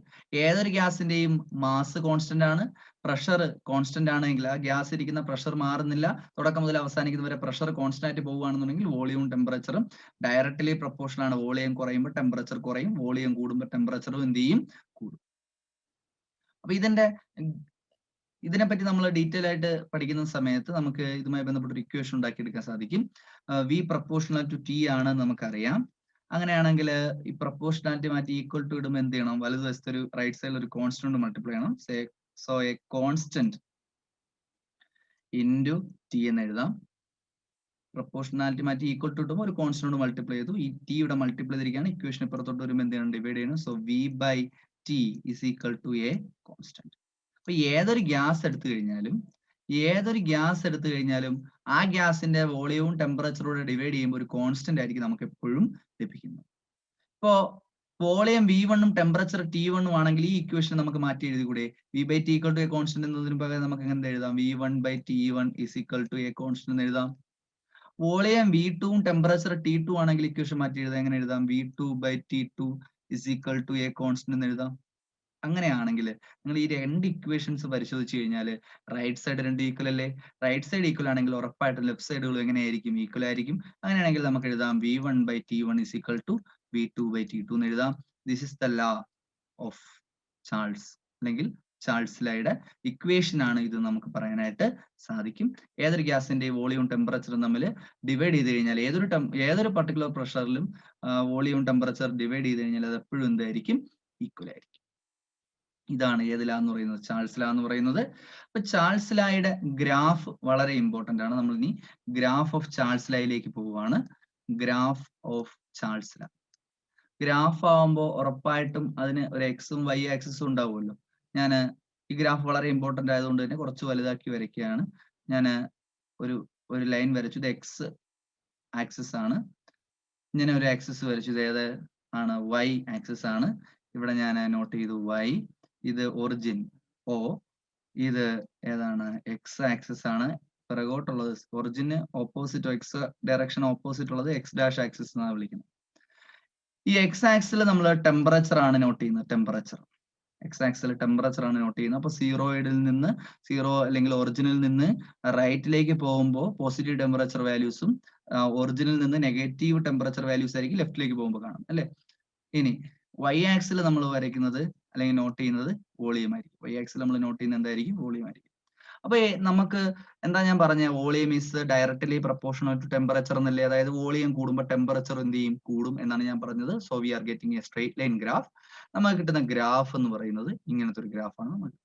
ഏതൊരു ഗ്യാസിന്റെയും മാസ് കോൺസ്റ്റന്റ് ആണ്, പ്രഷർ കോൺസ്റ്റന്റ് ആണെങ്കിൽ ആ ഗ്യാസ് ഇരിക്കുന്ന പ്രഷർ മാറുന്നില്ല, തുടക്കം മുതൽ അവസാനിക്കുന്ന വരെ പ്രഷർ കോൺസ്റ്റന്റ് ആയിട്ട് പോവുകയാണെന്നുണ്ടെങ്കിൽ വോളിയവും ടെമ്പറേച്ചറും ഡയറക്ട്ലി പ്രൊപ്പോർഷണൽ ആണ്. വോളിയം കുറയുമ്പോൾ ടെമ്പറേച്ചർ കുറയും, വോളിയം കൂടുമ്പോൾ ടെമ്പറേച്ചറും എന്ത് ചെയ്യും? കൂടും. അപ്പൊ ഇതിന്റെ ഇതിനെപ്പറ്റി നമ്മൾ ഡീറ്റെയിൽ ആയിട്ട് പഠിക്കുന്ന സമയത്ത് നമുക്ക് ഇതുമായി ബന്ധപ്പെട്ട ഒരു ഇക്വേഷൻ ഉണ്ടാക്കിയെടുക്കാൻ സാധിക്കും. വി പ്രപ്പോർഷണൽ ടു ടി ആണ് നമുക്കറിയാം. അങ്ങനെയാണെങ്കിൽ ഈ പ്രപ്പോർഷണാലിറ്റി മാറ്റി ഈക്വൽ ടു ഇടുമ്പോൾ എന്ത് ചെയ്യണം? വലതുവശത്ത് ഒരു റൈറ്റ് സൈഡിൽ ഒരു കോൺസ്റ്റന്റ് മൾട്ടിപ്ലൈ ചെയ്യണം. So A constant into T എന്ന് എഴുതാം. പ്രപ്പോർഷണാലിറ്റി മാറ്റി ഈക്വൽ ടു ഇടുമ്പോൾ ഒരു കോൺസ്റ്റന്റ് മൾട്ടിപ്ലൈ ചെയ്തു. ഈ ടി ഇവിടെ മൾട്ടിപ്ലൈ ചെയ്തിരിക്കുകയാണ്. ഇക്വേഷൻ ഇപ്പുറത്തോട്ട് വരുമ്പോൾ എന്ത് ചെയ്യണം? ഡിവൈഡ് ചെയ്യണം. So V by T is equal to a constant. അപ്പൊ ഏതൊരു ഗ്യാസ് എടുത്തു കഴിഞ്ഞാലും ആ ഗ്യാസിന്റെ വോളിയവും ടെമ്പറേച്ചറോടെ ഡിവൈഡ് ചെയ്യുമ്പോൾ ഒരു കോൺസ്റ്റന്റ് ആയിരിക്കും നമുക്ക് എപ്പോഴും ലഭിക്കുന്നത്. ഇപ്പോ വോളിയം V1 ടെമ്പറേച്ചർ T1 ആണെങ്കിൽ ഈ ഇക്വേഷൻ നമുക്ക് മാറ്റി എഴുതിക്കൂടെ? V by T equal to a constant എന്നതിന് പകരം നമുക്ക് എങ്ങനെ എഴുതാം? V1 by T1 is equal to a constant എന്ന് എഴുതാം. വോളിയം V2 ടെമ്പറേച്ചർ T2 ആണെങ്കിൽ ഇക്വേഷൻ മാറ്റി എഴുതാം. എങ്ങനെ എഴുതാം? V2 by T2 is equal to a constant എന്ന് എഴുതാം. അങ്ങനെയാണെങ്കിൽ നിങ്ങൾ ഈ രണ്ട് ഇക്വേഷൻസ് പരിശോധിച്ച് കഴിഞ്ഞാൽ റൈറ്റ് സൈഡ് രണ്ട് ഈക്വൽ അല്ലേ? റൈറ്റ് സൈഡ് ഈക്വൽ ആണെങ്കിൽ ഉറപ്പായിട്ടും ലെഫ്റ്റ് സൈഡുകൾ എങ്ങനെയായിരിക്കും? ഈക്വൽ ആയിരിക്കും. അങ്ങനെയാണെങ്കിൽ നമുക്ക് എഴുതാം V1 by T1 is equal to V2 by T2 എന്ന് എഴുതാം. This is the law of Charles, അല്ലെങ്കിൽ ചാൾസ് ലായുടെ ഇക്വേഷൻ ആണ് ഇത് നമുക്ക് പറയാനായിട്ട് സാധിക്കും. ഏതൊരു ഗ്യാസിന്റെ വോളിയവും ടെമ്പറേച്ചറും തമ്മിൽ ഡിവൈഡ് ചെയ്ത് കഴിഞ്ഞാൽ ഏതൊരു പർട്ടിക്കുലർ പ്രഷറിലും വോളിയവും ടെമ്പറേച്ചർ ഡിവൈഡ് ചെയ്ത് കഴിഞ്ഞാൽ അത് എപ്പോഴും എന്തായിരിക്കും? ഈക്വൽ ആയിരിക്കും. ഇതാണ് ഏത് ലാ എന്ന് പറയുന്നത്? ചാൾസ് ലാ എന്ന് പറയുന്നത്. അപ്പൊ ചാൾസ് ലായുടെ ഗ്രാഫ് വളരെ ഇമ്പോർട്ടന്റ് ആണ്. നമ്മൾ ഇനി ഗ്രാഫ് ഓഫ് ചാൾസ് ലായിലേക്ക് പോവുകയാണ്. ഗ്രാഫ് ഓഫ് ചാൾസ് ലാ. ഗ്രാഫ് ആവുമ്പോൾ ഉറപ്പായിട്ടും അതിന് ഒരു എക്സും വൈ ആക്സിസും ഉണ്ടാവുമല്ലോ. ഞാൻ ഈ ഗ്രാഫ് വളരെ ഇമ്പോർട്ടന്റ് ആയതുകൊണ്ട് തന്നെ കുറച്ച് വലുതാക്കി വരയ്ക്കുകയാണ്. ഞാൻ ഒരു ലൈൻ വരച്ചു. ഇത് എക്സ് ആക്സിസ് ആണ്. ഇങ്ങനെ ഒരു ആക്സിസ് വരച്ചു. ഇത് ഏത് ആണ്? വൈ ആക്സിസ് ആണ്. ഇവിടെ ഞാൻ നോട്ട് ചെയ്തു വൈ. ഇത് ഒറിജിൻ O. ഇത് ഏതാണ്? എക്സ് ആക്സിസ് ആണ്. പിറകോട്ടുള്ളത് ഒറിജിന് ഓപ്പോസിറ്റ്, എക്സ് ഡയറക്ഷൻ ഓപ്പോസിറ്റ് ഉള്ളത് എക്സ് ഡാഷ് ആക്സിസ് എന്നാണ് വിളിക്കുന്നത്. ഈ എക്സ് ആക്സിൽ നമ്മൾ ടെമ്പറേച്ചർ ആണ് നോട്ട് ചെയ്യുന്നത്. ടെമ്പറേച്ചർ എക്സ് ആക്സിൽ ടെമ്പറേച്ചർ ആണ് നോട്ട് ചെയ്യുന്നത്. അപ്പൊ സീറോ അല്ലെങ്കിൽ ഒറിജിനിൽ നിന്ന് റൈറ്റിലേക്ക് പോകുമ്പോൾ പോസിറ്റീവ് ടെമ്പറേച്ചർ വാല്യൂസും ഒറിജിനിൽ നിന്ന് നെഗറ്റീവ് ടെമ്പറേച്ചർ വാല്യൂസ് ആയിരിക്കും ലെഫ്റ്റിലേക്ക് പോകുമ്പോൾ കാണാം അല്ലെ? ഇനി വൈ ആക്സിൽ നമ്മൾ വരയ്ക്കുന്നത് അല്ലെങ്കിൽ നോട്ട് ചെയ്യുന്നത് വോളിയം ആയിരിക്കും. വൈ ആക്സിൽ നമ്മൾ നോട്ട് ചെയ്യുന്നത് എന്തായിരിക്കും? വോളിയം ആയിരിക്കും. അപ്പൊ നമുക്ക് എന്താ ഞാൻ പറഞ്ഞ volume is directly proportional to temperature എന്നല്ലേ? അതായത് വോളിയം കൂടുമ്പോൾ ടെമ്പറേച്ചർ എന്ത് ചെയ്യും? കൂടും എന്നാണ് ഞാൻ പറഞ്ഞത്. So we are getting A straight line graph. നമുക്ക് കിട്ടുന്ന ഗ്രാഫ് എന്ന് പറയുന്നത് ഇങ്ങനത്തെ ഒരു ഗ്രാഫാണ് നമുക്ക്.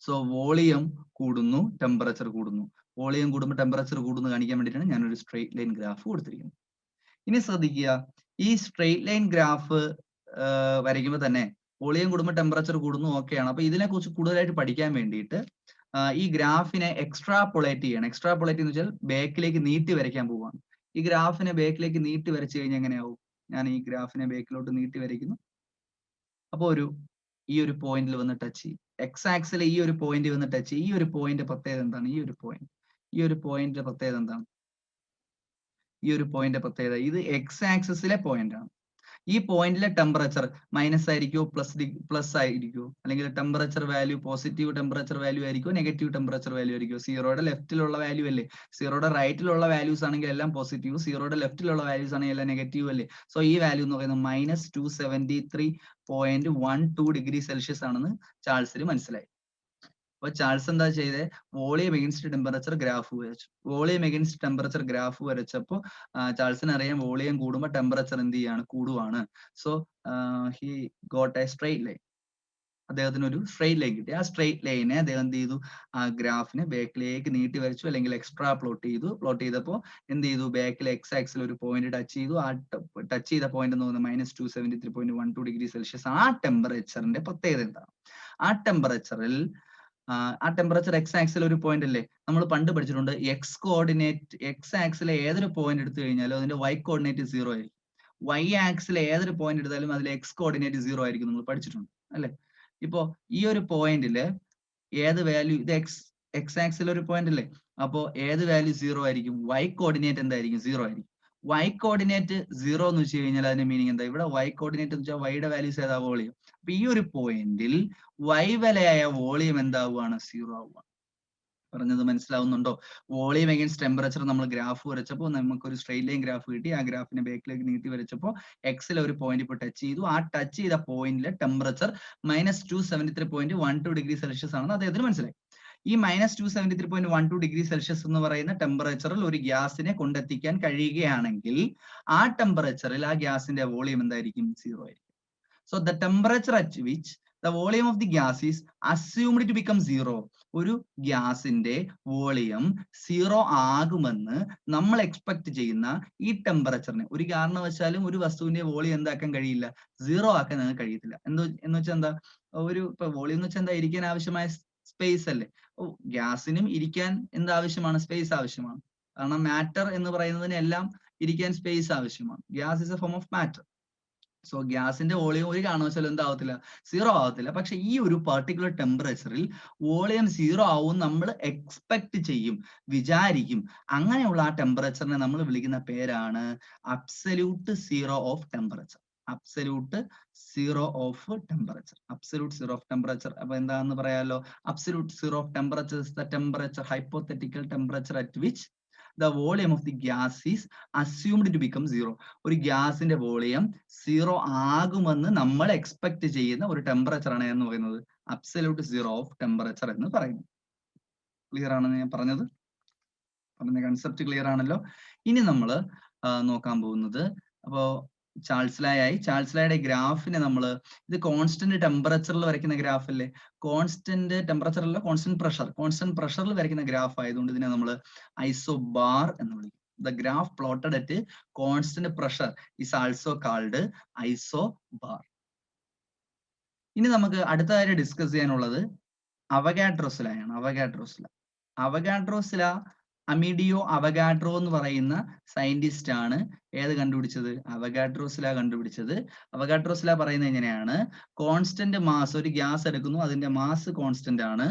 സോ വോളിയം കൂടുന്നു, ടെമ്പറേച്ചർ കൂടുന്നു. വോളിയം കൂടുമ്പോൾ ടെമ്പറേച്ചർ കൂടുന്നു കാണിക്കാൻ വേണ്ടിയിട്ടാണ് ഞാനൊരു സ്ട്രെയിറ്റ് ലൈൻ ഗ്രാഫ് കൊടുത്തിരിക്കുന്നത്. ഇനി ശ്രദ്ധിക്കുക, ഈ സ്ട്രെയിറ്റ് ലൈൻ ഗ്രാഫ് വരയ്ക്കുമ്പോൾ തന്നെ വോളിയം കൂടുമ്പോൾ ടെമ്പറേച്ചർ കൂടുന്നു, ഓക്കെയാണ്. അപ്പൊ ഇതിനെക്കുറിച്ച് കൂടുതലായിട്ട് പഠിക്കാൻ വേണ്ടിയിട്ട് ഈ ഗ്രാഫിനെ എക്സ്ട്രാപൊളേറ്റ് ചെയ്യണം. എക്സ്ട്രാപൊളേറ്റ് എന്ന് വെച്ചാൽ ബാക്കിലേക്ക് നീട്ടി വരയ്ക്കാൻ പോവുകയാണ്. ഈ ഗ്രാഫിനെ ബാക്കിലേക്ക് നീട്ടി വരച്ചു കഴിഞ്ഞാൽ എങ്ങനെയാവും? ഞാൻ ഈ ഗ്രാഫിനെ ബാക്കിലോട്ട് നീട്ടി വരയ്ക്കുന്നു. അപ്പോൾ ഈ ഒരു പോയിന്റിൽ വന്ന് ടച്ച് ചെയ്യും. എക്സ് ആക്സിലെ ഈ ഒരു പോയിന്റ് വന്ന് ടച്ച് ചെയ്യും. ഈ ഒരു പോയിന്റ് പ്രത്യേകത എന്താണ്? ഈ ഒരു പോയിന്റിന്റെ പ്രത്യേകത എന്താണ്? ഈ ഒരു പോയിന്റ് പ്രത്യേകത ഇത് എക്സ് ആക്സിസിലെ പോയിന്റ് ആണ്. ഈ പോയിന്റിലെ ടെമ്പറേച്ചർ മൈനസ് ആയിരിക്കോ പ്ലസ് ആയിരിക്കോ? അല്ലെങ്കിൽ temperature value positive temperature value ആയിരിക്കോ നെഗറ്റീവ് ടെമ്പറേച്ചർ വാല്യൂ ആയിരിക്കോ? സീറോയുടെ ലെഫ്റ്റിലുള്ള വാല്യൂ അല്ലേ? സീറോയുടെ റൈറ്റിലുള്ള വാല്യൂസ് ആണെങ്കിൽ എല്ലാം പോസിറ്റീവ്, സീറോയുടെ ലെഫ്റ്റിലുള്ള വാല്യൂസ് ആണെങ്കിൽ എല്ലാം നെഗറ്റീവ് അല്ലേ? സോ ഈ വാല്യൂ എന്ന് പറയുന്നത് -273.12 ഡിഗ്രി സെൽഷ്യസ് ആണെന്ന് ചാൾസിന് മനസ്സിലായി. അപ്പൊ ചാൾസ് എന്താ ചെയ്തത്? വോളിയം എഗൻസ്റ്റ് ടെമ്പറേച്ചർ ഗ്രാഫ് വരച്ചു. വോളിയം എഗൻസ്റ്റ് ടെമ്പറേച്ചർ ഗ്രാഫ് വരച്ചപ്പോൾ ചാൾസിന് അറിയാം വോളിയം കൂടുമ്പോൾ ടെമ്പറേച്ചർ എന്ത് ചെയ്യാണ്? കൂടുവാണ്. So he got a straight line. അദ്ദേഹത്തിന് ഒരു സ്ട്രെയിറ്റ് ലൈൻ കിട്ടി. ആ സ്ട്രെയിറ്റ് ലൈനെ അദ്ദേഹം എന്ത് ചെയ്തു? ആ ഗ്രാഫിനെ ബാക്കിലേക്ക് നീട്ടി വരച്ചു, അല്ലെങ്കിൽ എക്സ്ട്രാ പ്ലോട്ട് ചെയ്തു. പ്ലോട്ട് ചെയ്തപ്പോൾ എന്ത് ചെയ്തു? ബാക്കിൽ എക്സ് ആക്സിൽ ഒരു പോയിന്റ് ടച്ച് ചെയ്തു. ആ ടച്ച് ചെയ്ത പോയിന്റ് എന്ന് പറയുന്നത് -273.12 ഡിഗ്രി സെൽഷ്യസ്. ആ ടെമ്പറേച്ചറിന്റെ പ്രത്യേകത എന്താണ്? ആ ടെമ്പറേച്ചറിൽ എക്സ് ആക്സിൽ ഒരു പോയിന്റ് അല്ലേ? നമ്മൾ പണ്ട് പഠിച്ചിട്ടുണ്ട് എക്സ് കോർഡിനേറ്റ്. എക്സ് ആക്സിലെ ഏതൊരു പോയിന്റ് എടുത്തു കഴിഞ്ഞാലും അതിന്റെ വൈ കോർഡിനേറ്റ് 0 ആയിരിക്കും. വൈ ആക്സിലെ ഏതൊരു പോയിന്റ് എടുത്താലും അതിൽ എക്സ് കോർഡിനേറ്റ് 0 ആയിരിക്കും. നമ്മൾ പഠിച്ചിട്ടുണ്ട് അല്ലെ? ഇപ്പോ ഈ ഒരു പോയിന്റില് ഏത് വാല്യൂ? ഇത് എക്സ് ആക്സിൽ ഒരു പോയിന്റ് അല്ലേ? അപ്പോ ഏത് വാല്യൂ 0 ആയിരിക്കും? വൈ കോർഡിനേറ്റ് എന്തായിരിക്കും? 0 ആയിരിക്കും. വൈ കോർഡിനേറ്റ് 0 എന്ന് വെച്ച് കഴിഞ്ഞാൽ അതിന്റെ മീനിങ് എന്താ? ഇവിടെ വൈ കോർഡിനേറ്റ് എന്ന് വെച്ചാൽ വൈയുടെ വാല്യൂസ് ഏതാ? വോളിയം. അപ്പൊ ഈ ഒരു പോയിന്റിൽ വൈ വിലയായ വോളിയം എന്താവുകയാണ്? 0 ആവുകയാണ്. പറഞ്ഞത് മനസ്സിലാവുന്നുണ്ടോ? വോളിയം അഗൈൻസ്റ്റ് ടെമ്പറേച്ചർ നമ്മൾ ഗ്രാഫ് വരച്ചപ്പോൾ നമുക്കൊരു സ്ട്രെയിറ്റ് ലൈൻ ഗ്രാഫ് കിട്ടി. ആ ഗ്രാഫിനെ ബാക്കിലേക്ക് നീട്ടി വരച്ചപ്പോൾ എക്സിൽ ഒരു പോയിന്റ് ഇപ്പോൾ ടച്ച് ചെയ്തു. ആ ടച്ച് ചെയ്ത പോയിന്റിലെ ടെമ്പറേച്ചർ -273.12 ഡിഗ്രി സെൽഷ്യസ് ആണെന്ന് അദ്ദേഹത്തിന് മനസ്സിലായി. ഈ -273.12 ഡിഗ്രി സെൽഷ്യസ് എന്ന് പറയുന്ന ടെമ്പറേച്ചറിൽ ഒരു ഗ്യാസിനെ കൊണ്ടെത്തിക്കാൻ കഴിയുകയാണെങ്കിൽ ആ ടെമ്പറേച്ചറിൽ ആ ഗ്യാസിന്റെ വോളിയം എന്തായിരിക്കും? 0 ആയിരിക്കും. So the temperature at which the volume of the gas is assumed to become 0. ഒരു ഗ്യാസിന്റെ വോളിയം 0 ആകുമെന്ന് നമ്മൾ എക്സ്പെക്ട് ചെയ്യുന്ന ഈ ടെമ്പറേച്ചറിനെ ഒരു കാരണവശാലും ഒരു വസ്തുവിന്റെ വോളിയം എന്താക്കാൻ കഴിയില്ല? 0 ആക്കാൻ നിങ്ങൾക്ക് കഴിയത്തില്ല. എന്ന് വെച്ചാൽ എന്താ? ഒരു ഇപ്പൊ വോളിയം എന്ന് വെച്ചാൽ എന്താ? ഇരിക്കാൻ ആവശ്യമായ സ്പേസ് അല്ലേ? ഗ്യാസിനും ഇരിക്കാൻ എന്താവശ്യമാണ്? സ്പേസ് ആവശ്യമാണ്. കാരണം മാറ്റർ എന്ന് പറയുന്നതിനെല്ലാം ഇരിക്കാൻ സ്പേസ് ആവശ്യമാണ്. Gas is A form of matter. So ഗ്യാസിന്റെ വോളിയം ഒരു കാരണവശാലും എന്താവത്തില്ല? 0 ആവത്തില്ല. പക്ഷെ ഈ ഒരു പർട്ടിക്കുലർ ടെമ്പറേച്ചറിൽ വോളിയം 0 ആവും നമ്മൾ എക്സ്പെക്ട് ചെയ്യും, വിചാരിക്കും. അങ്ങനെയുള്ള ആ ടെമ്പറേച്ചറിനെ നമ്മൾ വിളിക്കുന്ന പേരാണ് absolute zero of temperature. Absolute zero of temperature. Absolute zero of temperature അപ്പൊ എന്താണെന്ന് പറയാലോ? Absolute zero of temperature is the temperature, hypothetical temperature at which the volume of the gas is assumed to become 0. ഒരു ഗ്യാസിന്റെ വോളിയം 0 ആകുമെന്ന് നമ്മൾ എക്സ്പെക്ട് ചെയ്യുന്ന ഒരു ടെമ്പറേച്ചർ ആണ് എന്ന് പറയുന്നത് അബ്സല്യൂട്ട് സീറോ ഓഫ് ടെമ്പറേച്ചർ എന്ന് പറയുന്നു. ക്ലിയർ ആണെന്ന് ഞാൻ പറഞ്ഞത്? പറഞ്ഞ കൺസെപ്റ്റ് ക്ലിയർ ആണല്ലോ? ഇനി നമ്മൾ നോക്കാൻ പോകുന്നത്, അപ്പോ ചാൾസ് ലാ ആയി. ചാൾസ് ലായുടെ ഗ്രാഫിനെ നമ്മൾ, ഇത് കോൺസ്റ്റന്റ് ടെമ്പറേച്ചറിൽ വരയ്ക്കുന്ന ഗ്രാഫ് അല്ലേ? കോൺസ്റ്റന്റ് ടെമ്പറേച്ചറിൽ കോൺസ്റ്റന്റ് പ്രഷർ, കോൺസ്റ്റന്റ് പ്രഷറിൽ വരയ്ക്കുന്ന ഗ്രാഫ് ആയതുകൊണ്ട് ഇതിനെ നമ്മൾ ഐസോബാർ എന്ന് വിളിക്കും. The graph plotted at constant pressure is also called isobar. ഇനി നമുക്ക് അടുത്ത കാര്യം ഡിസ്കസ് ചെയ്യാനുള്ളത് അവഗാഡ്രോസ് ലാ ആണ്. അവഗാഡ്രോസ് ലാ. അവഗാഡ്രോസ് ലാ അമിഡിയോ അവഗാഡ്രോ എന്ന് പറയുന്ന സയന്റിസ്റ്റ് ആണ് ഏത് കണ്ടുപിടിച്ചത്? അവഗാഡ്രോസ് ലാ കണ്ടുപിടിച്ചത്. അവഗാഡ്രോസ് ലാ പറയുന്നത് എങ്ങനെയാണ്? കോൺസ്റ്റന്റ് മാസ്, ഒരു ഗ്യാസ് എടുക്കുന്നു, അതിന്റെ മാസ് കോൺസ്റ്റന്റ് ആണ്,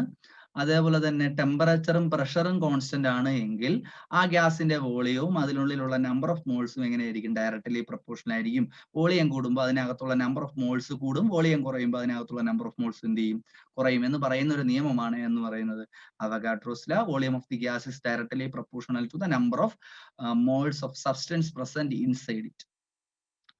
അതേപോലെ തന്നെ ടെമ്പറേച്ചറും പ്രഷറും കോൺസ്റ്റന്റ് ആണ് എങ്കിൽ ആ ഗ്യാസിന്റെ വോളിയവും അതിനുള്ളിലുള്ള നമ്പർ ഓഫ് മോൾസും എങ്ങനെയായിരിക്കും? ഡയറക്ട്ലി പ്രൊപ്പോർഷണൽ ആയിരിക്കും. വോളിയം കൂടുമ്പോൾ അതിനകത്തുള്ള നമ്പർ ഓഫ് മോൾസ് കൂടും, വോളിയം കുറയുമ്പോൾ അതിനകത്തുള്ള നമ്പർ ഓഫ് മോൾസ് എന്ത് ചെയ്യും? കുറയും എന്ന് പറയുന്ന ഒരു നിയമമാണ് എന്ന് പറയുന്നത് Avogadro's law. Volume of the gas is directly proportional to the number of moles of substance present inside it.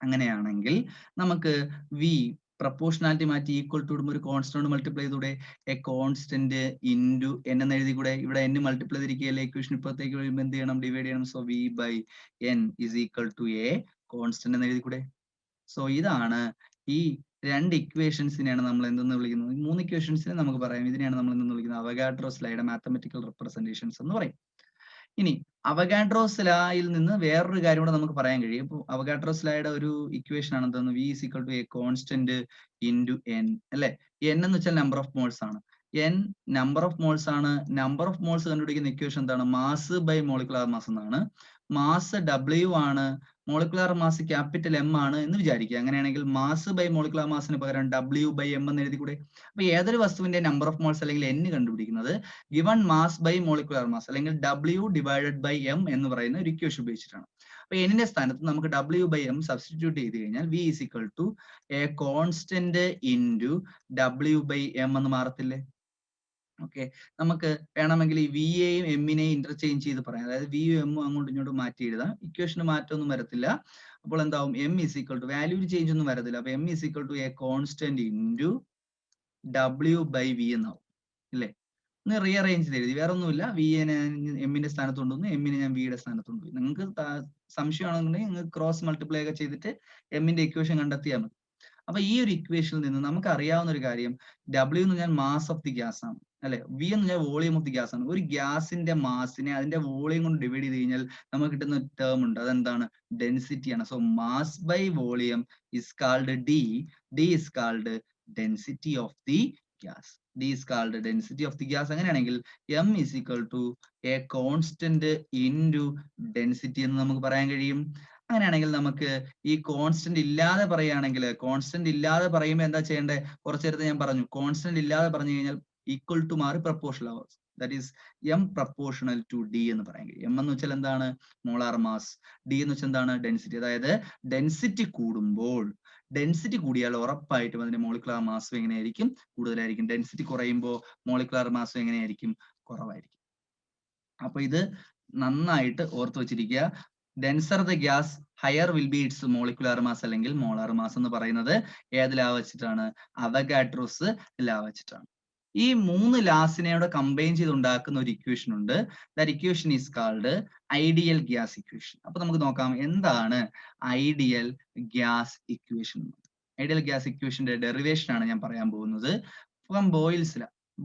അങ്ങനെയാണെങ്കിൽ നമുക്ക് വി പ്രപ്പോർഷണാലിറ്റി മാറ്റി ഈക്വൽ ടു ഇടുമ്പോൾ ഒരു കോൺസ്റ്റന്റ് മൾട്ടിപ്ലൈ ചെയ്തൂടെ? എ കോൺസ്റ്റന്റ് ഇൻറ്റു എൻ എന്ന് എഴുതി കൂടെ? ഇവിടെ എൻ മൾട്ടിപ്ലൈ ചെയ്തിരിക്കുകയല്ലേ, ഇക്വേഷൻ ഇപ്പുറത്തേക്ക് വരുമ്പോൾ എന്ത് ചെയ്യണം? ഡിവൈഡ് ചെയ്യണം. So V by N is equal to a constant എന്ന് എഴുതി കൂടെ? സോ ഇതാണ് ഈ രണ്ട് ഇക്വേഷൻസിനെയാണ് നമ്മൾ എന്തെന്ന് വിളിക്കുന്നത്? 3 ഇക്വേഷൻസിനെ നമുക്ക് പറയാം. ഇതിനെയാണ് നമ്മൾ എന്തെന്ന് വിളിക്കുന്നത്? അവഗാഡ്രോസ് ലായുടെ മാത്തമെറ്റിക്കൽ റെപ്രസെന്റേഷൻസ് എന്ന് പറയും. ഇനി അവഗാഡ്രോസ് ലായിൽ നിന്ന് വേറൊരു കാര്യം കൂടെ നമുക്ക് പറയാൻ കഴിയും. ഇപ്പോൾ അവഗാഡ്രോസ് ലായുടെ ഒരു ഇക്വേഷൻ ആണ് എന്തെന്ന്? V is equal to a constant into N അല്ലെ? എൻ എന്ന് വെച്ചാൽ നമ്പർ ഓഫ് മോൾസ് ആണ്. എൻ നമ്പർ ഓഫ് മോൾസ് ആണ്. നമ്പർ ഓഫ് മോൾസ് കണ്ടുപിടിക്കുന്ന ഇക്വേഷൻ എന്താണ്? മാസ് ബൈ മോളിക്കുലാർ മാസ് എന്നാണ്. മാസ് W ആണ്, മോളിക്കുലാർ മാസ് ക്യാപിറ്റൽ M ആണ് എന്ന് വിചാരിക്കുക. അങ്ങനെയാണെങ്കിൽ മാസ് ബൈ മോളിക്കുലാർ മാസിന് പകരം W ബൈ M എന്ന് എഴുതി കൂടെ? അപ്പൊ ഏതൊരു വസ്തുവിന്റെ നമ്പർ ഓഫ് മോൾസ് അല്ലെങ്കിൽ N കണ്ടുപിടിക്കുന്നത് given mass by molecular mass അല്ലെങ്കിൽ W ഡിവൈഡഡ് ബൈ M എന്ന് പറയുന്ന ഒരു ഇക്വേഷൻ ഉപയോഗിച്ചിട്ടാണ്. അപ്പൊ N സ്ഥാനത്ത് നമുക്ക് W ബൈ M സബ്സ്റ്റിറ്റ്യൂട്ട് ചെയ്ത് കഴിഞ്ഞാൽ V is equal to a constant into W by M എന്ന് മാറത്തില്ലേ? ഓക്കെ, നമുക്ക് വേണമെങ്കിൽ ഈ വി എയും എമ്മിനെയും ഇന്റർചേഞ്ച് ചെയ്ത് പറയാം. അതായത് വിയും എമ്മും അങ്ങോട്ടും ഇങ്ങോട്ടും മാറ്റി എഴുതാം. ഇക്വേഷന് മാറ്റമൊന്നും വരത്തില്ല. അപ്പോൾ എന്താവും? M is equal to, value change ഒന്നും വരത്തില്ല. അപ്പൊ M is equal to a constant into W by V എന്നാവും ഇല്ലേ? ഒന്ന് റീഅറേഞ്ച് ചെയ്ത് എഴുതി, വേറെ ഒന്നുമില്ല. വി എനെ എമ്മിന്റെ സ്ഥാനത്ത് കൊണ്ടുവന്നു, എമ്മിനെ ഞാൻ വിയുടെ സ്ഥാനത്ത് കൊണ്ടുപോയി. നിങ്ങൾക്ക് സംശയമാണെന്നുണ്ടെങ്കിൽ നിങ്ങൾക്ക് ക്രോസ് മൾട്ടിപ്ലൈ ഒക്കെ ചെയ്തിട്ട് എമ്മിന്റെ ഇക്വേഷൻ കണ്ടെത്തിയാൽ മതി. അപ്പൊ ഈ ഒരു ഇക്വേഷനിൽ നിന്ന് നമുക്ക് അറിയാവുന്ന ഒരു കാര്യം, W എന്ന് പറഞ്ഞാൽ മാസ് ഓഫ് ദി ഗ്യാസ് ആണ് അല്ലെ? വി എന്ന് പറഞ്ഞാൽ വോളിയം ഓഫ് ദി ഗ്യാസ് ആണ്. ഒരു ഗ്യാസിന്റെ മാസിനെ അതിന്റെ വോളിയം കൊണ്ട് ഡിവൈഡ് ചെയ്ത് കഴിഞ്ഞാൽ നമുക്ക് കിട്ടുന്ന ഒരു ടേം ഉണ്ട്, അതെന്താണ്? ഡെൻസിറ്റി ആണ്. So mass by volume is called D. D is called density of the gas. D is called density of the gas. അങ്ങനെയാണെങ്കിൽ M is equal to a constant into density എന്ന് നമുക്ക് പറയാൻ കഴിയും. അങ്ങനെയാണെങ്കിൽ നമുക്ക് ഈ കോൺസ്റ്റന്റ് ഇല്ലാതെ പറയുകയാണെങ്കിൽ, കോൺസ്റ്റന്റ് ഇല്ലാതെ പറയുമ്പോൾ എന്താ ചെയ്യേണ്ടത്? കുറച്ചു നേരത്തെ ഞാൻ പറഞ്ഞു, കോൺസ്റ്റന്റ് ഇല്ലാതെ പറഞ്ഞു കഴിഞ്ഞാൽ ഈക്വൽ ടു മാറി പ്രപ്പോർഷണൽ ആവും. That is M proportional to D എന്ന് പറയാൻ കഴിയും. എം എന്ന് വെച്ചാൽ എന്താണ്? Molar mass. ഡി എന്ന് വെച്ചാൽ എന്താണ്? ഡെൻസിറ്റി. അതായത് ഡെൻസിറ്റി കൂടുമ്പോൾ, ഡെൻസിറ്റി കൂടിയാൽ ഉറപ്പായിട്ടും അതിന്റെ മോളിക്കുലാർ മാസും എങ്ങനെയായിരിക്കും? കൂടുതലായിരിക്കും. ഡെൻസിറ്റി കുറയുമ്പോൾ മോളിക്കുലാർ മാസും എങ്ങനെയായിരിക്കും? കുറവായിരിക്കും. അപ്പൊ ഇത് നന്നായിട്ട് ഓർത്ത് വെച്ചിരിക്കുക. Denser the gas higher will be it's molecular mass അല്ലെങ്കിൽ മോളാർ മാസ് എന്ന് പറയുന്നത് ഏത് ലാ വെച്ചിട്ടാണ്? അവഗാഡ്രോസ് ലാ വെച്ചിട്ടാണ്. ഈ 3 ലാസിനെയോടെ കമ്പൈൻ ചെയ്ത് ഉണ്ടാക്കുന്ന ഒരു ഇക്വേഷൻ ഉണ്ട്. That equation is called ideal gas equation. അപ്പൊ നമുക്ക് നോക്കാം എന്താണ് ideal gas equation. Ideal gas ഇക്വേഷന്റെ ഡെറിവേഷൻ ആണ് ഞാൻ പറയാൻ പോകുന്നത്. ഫ്രം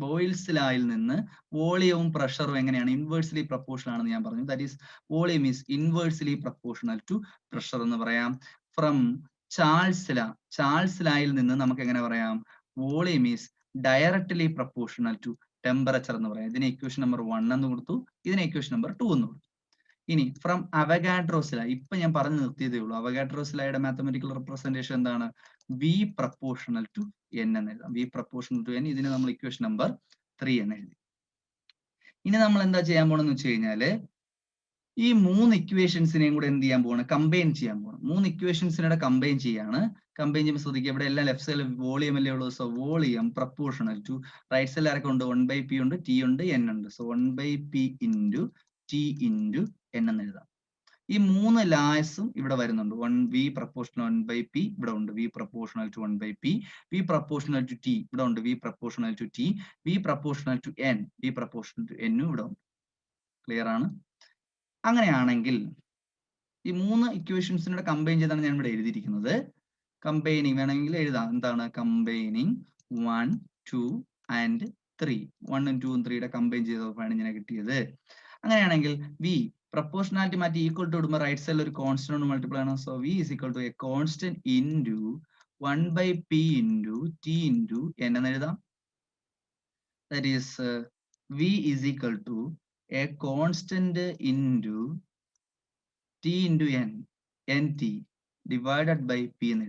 ബോയിൽസ് ലായിൽ നിന്ന് വോളിയവും പ്രഷറും എങ്ങനെയാണ് ഇൻവേഴ്സ്ലി പ്രപ്പോർഷണൽ ആണെന്ന് ഞാൻ പറഞ്ഞു. That is volume is inversely proportional to pressure എന്ന് പറയാം. ഫ്രം ചാൾസ് ലായിൽ നിന്ന് നമുക്ക് എങ്ങനെ പറയാം? Volume is directly proportional to temperature എന്ന് പറയാം. ഇതിന് ഇക്വേഷൻ നമ്പർ 1 എന്ന് കൊടുത്തു, ഇതിന് ഇക്വേഷൻ നമ്പർ 2 എന്ന് കൊടുത്തു. ഇനി ഫ്രം അവഗാഡ്രോസ് ലാ, ഇപ്പൊ ഞാൻ പറഞ്ഞു നിർത്തിയതേ ഉള്ളൂ. അവഗാഡ്രോസ് ലായുടെ മാത്തമെറ്റിക്കൽ റെപ്രസെന്റേഷൻ എന്താണ്? വി പ്രപ്പോർഷണൽ ടു എൻ എന്ന് എഴുതാം. വി പ്രപ്പോർഷണൽ ടു എൻ, ഇതിന് നമ്മൾ ഇക്വേഷൻ നമ്പർ 3 എന്ന് എഴുതി. ഇനി നമ്മൾ എന്താ ചെയ്യാൻ പോണെന്ന് വെച്ച് കഴിഞ്ഞാല് ഈ 3 ഇക്വേഷൻസിനെയും കൂടെ എന്ത് ചെയ്യാൻ പോവാണ്? കമ്പൈൻ ചെയ്യാൻ പോകണം. 3 ഇക്വേഷൻസിനെ കമ്പൈൻ ചെയ്യാണ്. കമ്പൈൻ ചെയ്യുമ്പോൾ ശ്രദ്ധിക്കുക, ഇവിടെ എല്ലാം ലെഫ്റ്റ് സൈഡിൽ വോളിയം അല്ലേ ഉള്ളൂ. So volume proportional to right സൈഡിൽ ആരൊക്കെ ഉണ്ട്? 1/p ഉണ്ട്, ടി ഉണ്ട്, എൻ ഉണ്ട്. So 1/p into T into N എന്ന് എഴുതാം. ഈ 3 ലാസും ഇവിടെ വരുന്നുണ്ട്. വി പ്രപ്പോർഷണൽ 1/p ഇവിടെ ഉണ്ട്, V proportional to 1/p, V proportional to T ഇവിടെ ഉണ്ട്, V proportional to T, V proportional to N, V proportional to എന്നും ഇവിടെ ഉണ്ട്. ക്ലിയർ ആണ്? അങ്ങനെയാണെങ്കിൽ ഈ 3 ഇക്വേഷൻസിനോട് കമ്പൈൻ ചെയ്താണ് ഞാൻ ഇവിടെ എഴുതിയിരിക്കുന്നത്. കമ്പൈനിങ് വേണമെങ്കിൽ എഴുതാം. എന്താണ് കമ്പൈനിങ് 1, 2 ആൻഡ് 3. 1ഉം 2ഉം 3യുടെ കമ്പൈൻ ചെയ്തപ്പോഴാണ് ഇങ്ങനെ കിട്ടിയത്. അങ്ങനെയാണെങ്കിൽ വി പ്രപ്പോർഷണാലിറ്റി മാറ്റി ഈക്വൽ ടു ഇടുമ്പോൾ റൈറ്റ് സൈഡിൽ ഒരു കോൺസ്റ്റന്റ് മൾട്ടിപ്ലൈ ആണ്. So V is equal to a constant into 1/p into T into N എന്ന് എഴുതാം. That is V is equal to a constant into T into N, N T divided by P എന്ന്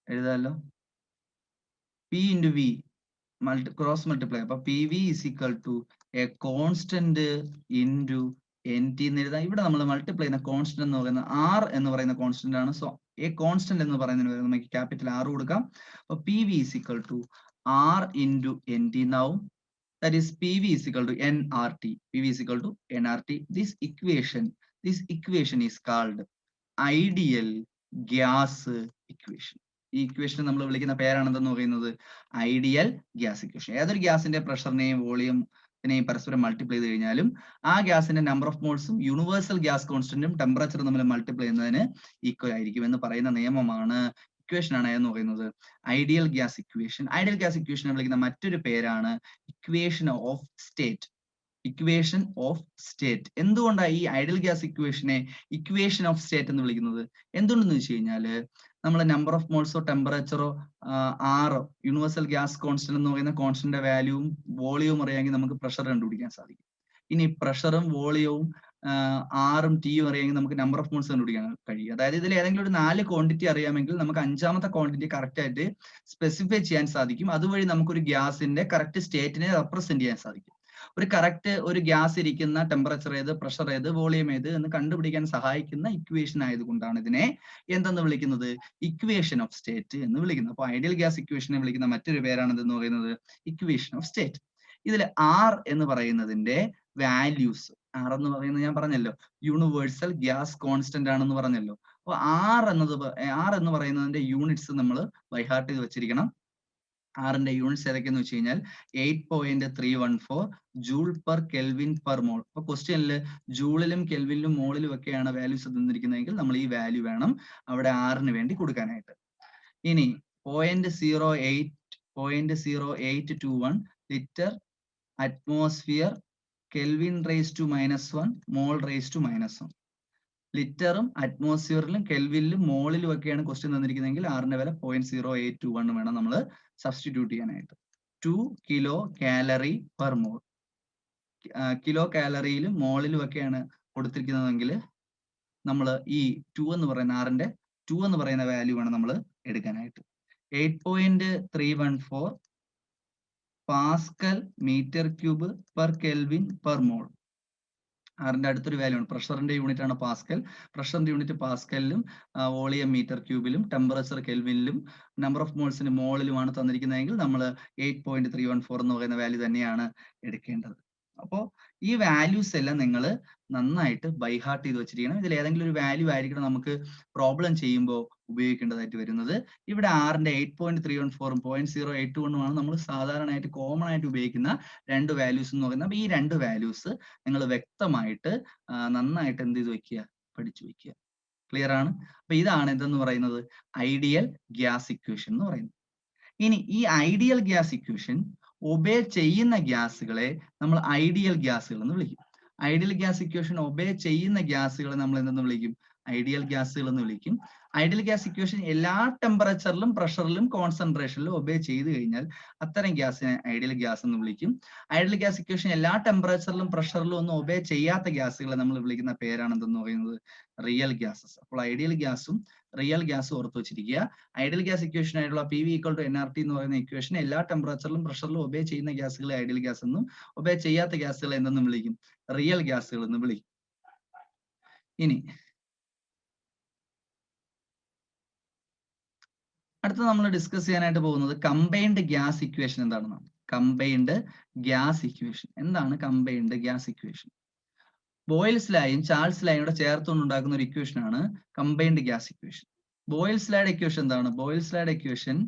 എഴുതാമല്ലോ. P into V cross multiply, അപ്പൊ P V is equal to a constant into N T എന്ന് എഴുതാം. ഇവിടെ നമ്മൾ മൾട്ടിപ്ലൈ ചെയ്യുന്ന കോൺസ്റ്റന്റ് എന്ന് പറയുന്നത് ആർ എന്ന് പറയുന്ന കോൺസ്റ്റന്റ് ആണ്. സോ എ കോൺസ്റ്റന്റ് എന്ന് പറയുന്നതിന് നമുക്ക് ക്യാപിറ്റൽ ആർ കൊടുക്കാം. അപ്പൊ P V is equal to R into N T എന്നാവും. That is PV is equal to nRT. PV is equal to nRT. This equation is called ideal gas equation. ഈ ഇക്വേഷൻ നമ്മൾ വിളിക്കുന്ന പേരാണ് എന്തെന്ന് പറയുന്നത്? Ideal gas equation. ഏതൊരു ഗ്യാസിന്റെ പ്രഷറിനെയും വോളിയത്തിനെയും പരസ്പരം മൾട്ടിപ്ലൈ ചെയ്ത് കഴിഞ്ഞാലും ആ ഗ്യാസിന്റെ നമ്പർ ഓഫ് മോൾസും യൂണിവേഴ്സൽ ഗ്യാസ് കോൺസ്റ്റന്റും ടെമ്പറേച്ചറും തമ്മിൽ മൾട്ടിപ്ലൈ ചെയ്യുന്നതിന് ഈക്വൽ ആയിരിക്കും എന്ന് പറയുന്ന നിയമമാണ്, ഇക്വേഷൻ ആണ് എന്ന് പറയുന്നത് ideal gas equation. Ideal gas ഇക്വേഷനെ വിളിക്കുന്ന മറ്റൊരു പേരാണ് equation of state. Equation of state. എന്തുകൊണ്ടാണ് ഈ ഐഡിയൽ ഗ്യാസ് ഇക്വേഷനെ ഇക്വേഷൻ ഓഫ് സ്റ്റേറ്റ് എന്ന് വിളിക്കുന്നത്? എന്തുകൊണ്ടെന്ന് വെച്ച് കഴിഞ്ഞാല് നമ്മൾ നമ്പർ ഓഫ് മോൾസോ ടെമ്പറേച്ചറോ ആറോ യൂണിവേഴ്സൽ ഗ്യാസ് കോൺസ്റ്റന്റ് എന്ന് പറയുന്ന കോൺസ്റ്റന്റിന്റെ വാല്യൂവും വോളിയവും അറിയാമെങ്കിൽ നമുക്ക് പ്രഷർ കണ്ടുപിടിക്കാൻ സാധിക്കും. ഇനി പ്രഷറും വോളിയവും ആറും ടിയും അറിയാമെങ്കിൽ നമുക്ക് നമ്പർ ഓഫ് മോൾസ് കണ്ടുപിടിക്കാൻ കഴിയും. അതായത് ഇതിൽ ഏതെങ്കിലും ഒരു 4 ക്വാണ്ടിറ്റി അറിയാമെങ്കിൽ നമുക്ക് 5ാമത്തെ ക്വാണ്ടിറ്റി കറക്റ്റ് ആയിട്ട് സ്പെസിഫൈ ചെയ്യാൻ സാധിക്കും. അതുവഴി നമുക്കൊരു ഗ്യാസിന്റെ കറക്റ്റ് സ്റ്റേറ്റിനെ റെപ്രസെന്റ് ചെയ്യാൻ സാധിക്കും. ഒരു ഗ്യാസ് ഇരിക്കുന്ന ടെമ്പറേച്ചർ ഏത്, പ്രഷർ ഏത്, വോളിയം ഏത് എന്ന് കണ്ടുപിടിക്കാൻ സഹായിക്കുന്ന ഇക്വേഷൻ ആയതുകൊണ്ടാണ് ഇതിനെ എന്തെന്ന് വിളിക്കുന്നത്? ഇക്വേഷൻ ഓഫ് സ്റ്റേറ്റ് എന്ന് വിളിക്കുന്നത്. അപ്പൊ ഐഡിയൽ ഗ്യാസ് ഇക്വേഷനെ വിളിക്കുന്ന മറ്റൊരു പേരാണ് എന്തെന്ന് പറയുന്നത്? Equation of state. ഇതിൽ ആർ എന്ന് പറയുന്നതിന്റെ വാല്യൂസ്, ആർ എന്ന് പറയുന്നത് ഞാൻ പറഞ്ഞല്ലോ യൂണിവേഴ്സൽ ഗ്യാസ് കോൺസ്റ്റന്റ് ആണെന്ന് പറഞ്ഞല്ലോ. അപ്പൊ ആർ എന്ന് പറയുന്നതിന്റെ യൂണിറ്റ്സ് നമ്മൾ ബൈഹാർട്ട് ചെയ്ത് വെച്ചിരിക്കണം. ആറിന്റെ യൂണിറ്റ്സ് ഏതൊക്കെയെന്ന് വെച്ച് കഴിഞ്ഞാൽ 8.314 ജൂൾ പെർ കെൽവിൻ പെർ മോൾ. അപ്പൊ ക്വസ്റ്റ്യനിൽ ജൂളിലും കെൽവിനിലും മോളിലും ഒക്കെയാണ് വാല്യൂസ് തന്നിരിക്കുന്നതെങ്കിൽ നമ്മൾ ഈ വാല്യൂ വേണം അവിടെ ആറിന് വേണ്ടി കൊടുക്കാനായിട്ട്. ഇനി 0.0821 litre atmosphere kelvin raise to -1 mole raise to -1. ലിറ്ററും അറ്റ്മോസ്ഫിയറിലും കെൽവിനിലും മോളിലും ഒക്കെയാണ് ക്വസ്റ്റ്യൻ തന്നിരിക്കുന്നതെങ്കിൽ ആറിന്റെ വില 0.0821 വേണം നമ്മൾ സബ്സ്റ്റിറ്റ്യൂട്ട് ചെയ്യാനായിട്ട്. 2 kilo calorie per mole. Kilo കാലറിയിലും മോളിലും ഒക്കെയാണ് കൊടുത്തിരിക്കുന്നതെങ്കിൽ നമ്മൾ ഈ 2 എന്ന് പറയുന്ന ആറിന്റെ 2 എന്ന് പറയുന്ന വാല്യൂ ആണ് നമ്മൾ എടുക്കാനായിട്ട്. 8.314 pascal metre cube per kelvin per mole. ആറിന്റെ അടുത്തൊരു വാല്യൂ ആണ്. പ്രഷറിന്റെ യൂണിറ്റ് ആണ് പാസ്കൽ. പ്രഷറിന്റെ യൂണിറ്റ് പാസ്കലിലും വോളിയം മീറ്റർ ക്യൂബിലും ടെമ്പറേച്ചർ കെൽവിനിലും നമ്പർ ഓഫ് മോൾസിന് മോളിലുമാണ് തന്നിരിക്കുന്നതെങ്കിൽ നമ്മൾ 8.314 എന്ന് പറയുന്ന വാല്യൂ തന്നെയാണ് എടുക്കേണ്ടത്. അപ്പോൾ ഈ വാല്യൂസ് എല്ലാം നിങ്ങൾ നന്നായിട്ട് ബൈ ഹാർട്ട് ചെയ്ത് വെച്ചിരിക്കണം. ഇതിൽ ഏതെങ്കിലും ഒരു വാല്യൂ ആയിരിക്കണം നമുക്ക് പ്രോബ്ലം ചെയ്യുമ്പോൾ ഉപയോഗിക്കേണ്ടതായിട്ട് വരുന്നത്. ഇവിടെ ആറിന്റെ 8.314 0.081 ആണ് നമ്മൾ സാധാരണയായിട്ട് കോമൺ ആയിട്ട് ഉപയോഗിക്കുന്ന രണ്ട് വാല്യൂസ് എന്ന് പറയുന്നത്. അപ്പൊ ഈ രണ്ട് വാല്യൂസ് നിങ്ങൾ വ്യക്തമായിട്ട് നന്നായിട്ട് എന്ത് ചെയ്ത് വെക്കുക, പഠിച്ചു വെക്കുക. ക്ലിയർ ആണ്? അപ്പൊ ഇതാണ് എന്തെന്ന് പറയുന്നത്, ഐഡിയൽ ഗ്യാസ് ഇക്വേഷൻ എന്ന് പറയുന്നത്. ഇനി ഈ ഐഡിയൽ ഗ്യാസ് ഇക്വേഷൻ ഒബേ ചെയ്യുന്ന ഗ്യാസുകളെ നമ്മൾ ഐഡിയൽ ഗ്യാസുകൾ എന്ന് വിളിക്കും. ഐഡിയൽ ഗ്യാസ് ഇക്വേഷൻ ഒബേ ചെയ്യുന്ന ഗ്യാസുകളെ നമ്മൾ എന്തെന്ന് വിളിക്കും, ഐഡിയൽ ഗ്യാസുകൾ എന്ന് വിളിക്കും. ഐഡിയൽ ഗ്യാസ് ഇക്വേഷൻ എല്ലാ ടെമ്പറേച്ചറിലും പ്രഷറിലും കോൺസെൻട്രേഷനിലും ഒബേ ചെയ്ത് കഴിഞ്ഞാൽ അത്തരം ഗ്യാസിനെ ഐഡിയൽ ഗ്യാസ് എന്ന് വിളിക്കും. ഐഡിയൽ ഗ്യാസ് ഇക്വേഷൻ എല്ലാ ടെമ്പറേച്ചറിലും പ്രഷറിലും ഒന്നും ഒബേ ചെയ്യാത്ത ഗ്യാസുകളെ നമ്മൾ വിളിക്കുന്ന പേരാണ് എന്തെന്ന് പറയുന്നത്, റിയൽ ഗ്യാസസ്. അപ്പോൾ ഐഡിയൽ ഗ്യാസും റിയൽ ഗ്യാസും ഓർത്ത് വെച്ചിരിക്കുക. ഐഡിയൽ ഗ്യാസ് ഇക്വേഷൻ ആയിട്ടുള്ള PV = nRT എന്ന് പറയുന്ന ഇക്വേഷൻ എല്ലാ ടെമ്പറേച്ചറിലും പ്രഷറിലും ഒബേ ചെയ്യുന്ന ഗ്യാസുകളെ ഐഡിയൽ ഗ്യാസ് എന്നും ഒബേ ചെയ്യാത്ത ഗ്യാസുകളെ എന്തെന്നും വിളിക്കും, റിയൽ ഗ്യാസുകൾ എന്ന് വിളിക്കും. ഇനി അടുത്ത നമ്മൾ ഡിസ്കസ് ചെയ്യാനായിട്ട് പോകുന്നത് കമ്പൈൻഡ് ഗ്യാസ് ഇക്വേഷൻ എന്താണെന്നാണ്. കമ്പൈൻഡ് ഗ്യാസ് ഇക്വേഷൻ എന്താണ്? കമ്പൈൻഡ് ഗ്യാസ് ഇക്വേഷൻ ബോയിൽസ് ലായും ചാൾസ് ലായും കൂടെ ചേർത്തുകൊണ്ട് ഉണ്ടാക്കുന്ന ഒരു ഇക്വേഷൻ ആണ് കമ്പൈൻഡ് ഗ്യാസ് ഇക്വേഷൻ. ബോയിൽസ് ലായുടെ ഇക്വേഷൻ എന്താണ്? ബോയിൽസ് ലായുടെ ഇക്വേഷൻ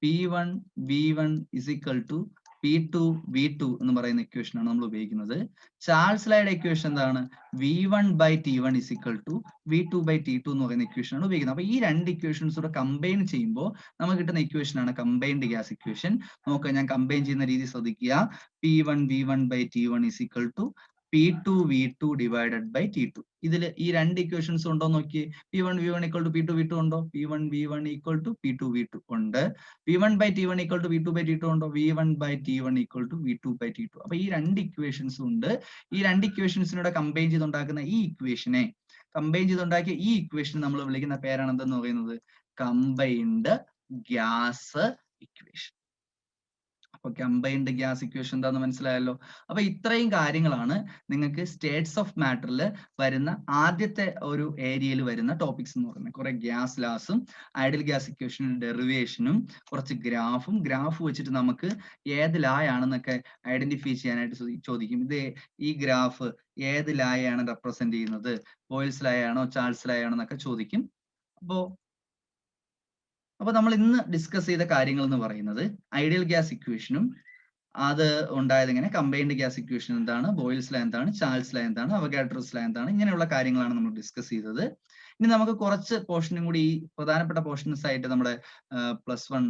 P1V1 = P2 V2 എന്ന് പറയുന്ന ഇക്വേഷൻ ആണ് നമ്മൾ ഉപയോഗിക്കുന്നത്. ചാൾസ് ലായുടെ ഇക്വേഷൻ എന്താണ്? V1/T1 = V2/T2 എന്ന് പറയുന്ന ഇക്വേഷൻ ആണ് ഉപയോഗിക്കുന്നത്. അപ്പൊ ഈ രണ്ട് ഇക്വേഷൻസ് കൂടെ കമ്പൈൻ ചെയ്യുമ്പോൾ നമുക്ക് കിട്ടുന്ന ഇക്വേഷൻ ആണ് കമ്പൈൻഡ് ഗ്യാസ് ഇക്വേഷൻ. നോക്കുക, ഞാൻ കമ്പൈൻ ചെയ്യുന്ന രീതി ശ്രദ്ധിക്കുക. P1V1/T1 = P2V2 / T2. ഇതിൽ ഈ രണ്ട് ഇക്വേഷൻസ് ഉണ്ടോ നോക്കിയേ. P1V1 = P2V2 ഉണ്ടോ? P1V1 = P2V2 ഉണ്ട്. V1/T1 = V2/T2 ഉണ്ടോ? V1/T1 = V2/T2. അപ്പൊ ഈ രണ്ട് ഇക്വേഷൻസ് ഉണ്ട്. ഈ രണ്ട് ഇക്വേഷൻസിനൂടെ കമ്പൈൻ ചെയ്തുണ്ടാക്കുന്ന ഈ ഇക്വേഷനെ നമ്മൾ വിളിക്കുന്ന പേരാണ് എന്തെന്ന് പറയുന്നത്, കമ്പൈൻഡ് ഗ്യാസ് ഇക്വേഷൻ. അപ്പൊ കമ്പൈൻഡ് ഗ്യാസ് ഇക്വേഷൻ എന്താന്ന് മനസ്സിലായല്ലോ. അപ്പൊ ഇത്രയും കാര്യങ്ങളാണ് നിങ്ങൾക്ക് സ്റ്റേറ്റ്സ് ഓഫ് മാറ്ററിൽ വരുന്ന ആദ്യത്തെ ഒരു ഏരിയയിൽ വരുന്ന ടോപ്പിക്സ് എന്ന് പറയുന്നത്. കുറെ ഗ്യാസ് ലാസും ഐഡിയൽ ഗ്യാസ് ഇക്വേഷനും ഡെറിവേഷനും കുറച്ച് ഗ്രാഫ് വെച്ചിട്ട് നമുക്ക് ഏത് ലായാണെന്നൊക്കെ ഐഡന്റിഫൈ ചെയ്യാനായിട്ട് ചോദിക്കും. ഈ ഗ്രാഫ് ഏത് ലായാണ് റെപ്രസെന്റ് ചെയ്യുന്നത്, ബോയിൽസ് ലായാണോ ചാൾസ് ലായാണോ എന്നൊക്കെ ചോദിക്കും. അപ്പൊ നമ്മൾ ഇന്ന് ഡിസ്കസ് ചെയ്ത കാര്യങ്ങൾ എന്ന് പറയുന്നത് ഐഡിയൽ ഗ്യാസ് ഇക്വേഷനും അത് ഉണ്ടായത് എങ്ങനെ, കമ്പൈൻഡ് ഗ്യാസ് ഇക്വേഷൻ എന്താണ്, ബോയിൽസ് ലാ എന്താണ്, ചാൾസ് ലാ എന്താണ്, അവഗാഡ്രോസ് ലാ എന്താണ്, ഇങ്ങനെയുള്ള കാര്യങ്ങളാണ് നമ്മൾ ഡിസ്കസ് ചെയ്തത്. ഇനി നമുക്ക് കുറച്ച് പോർഷനും കൂടി, ഈ പ്രധാനപ്പെട്ട പോർഷൻസ് ആയിട്ട് നമ്മുടെ +1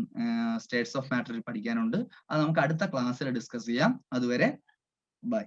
സ്റ്റേറ്റ്സ് ഓഫ് മാറ്ററിൽ പഠിക്കാനുണ്ട്. അത് നമുക്ക് അടുത്ത ക്ലാസ്സിൽ ഡിസ്കസ് ചെയ്യാം. അതുവരെ ബൈ.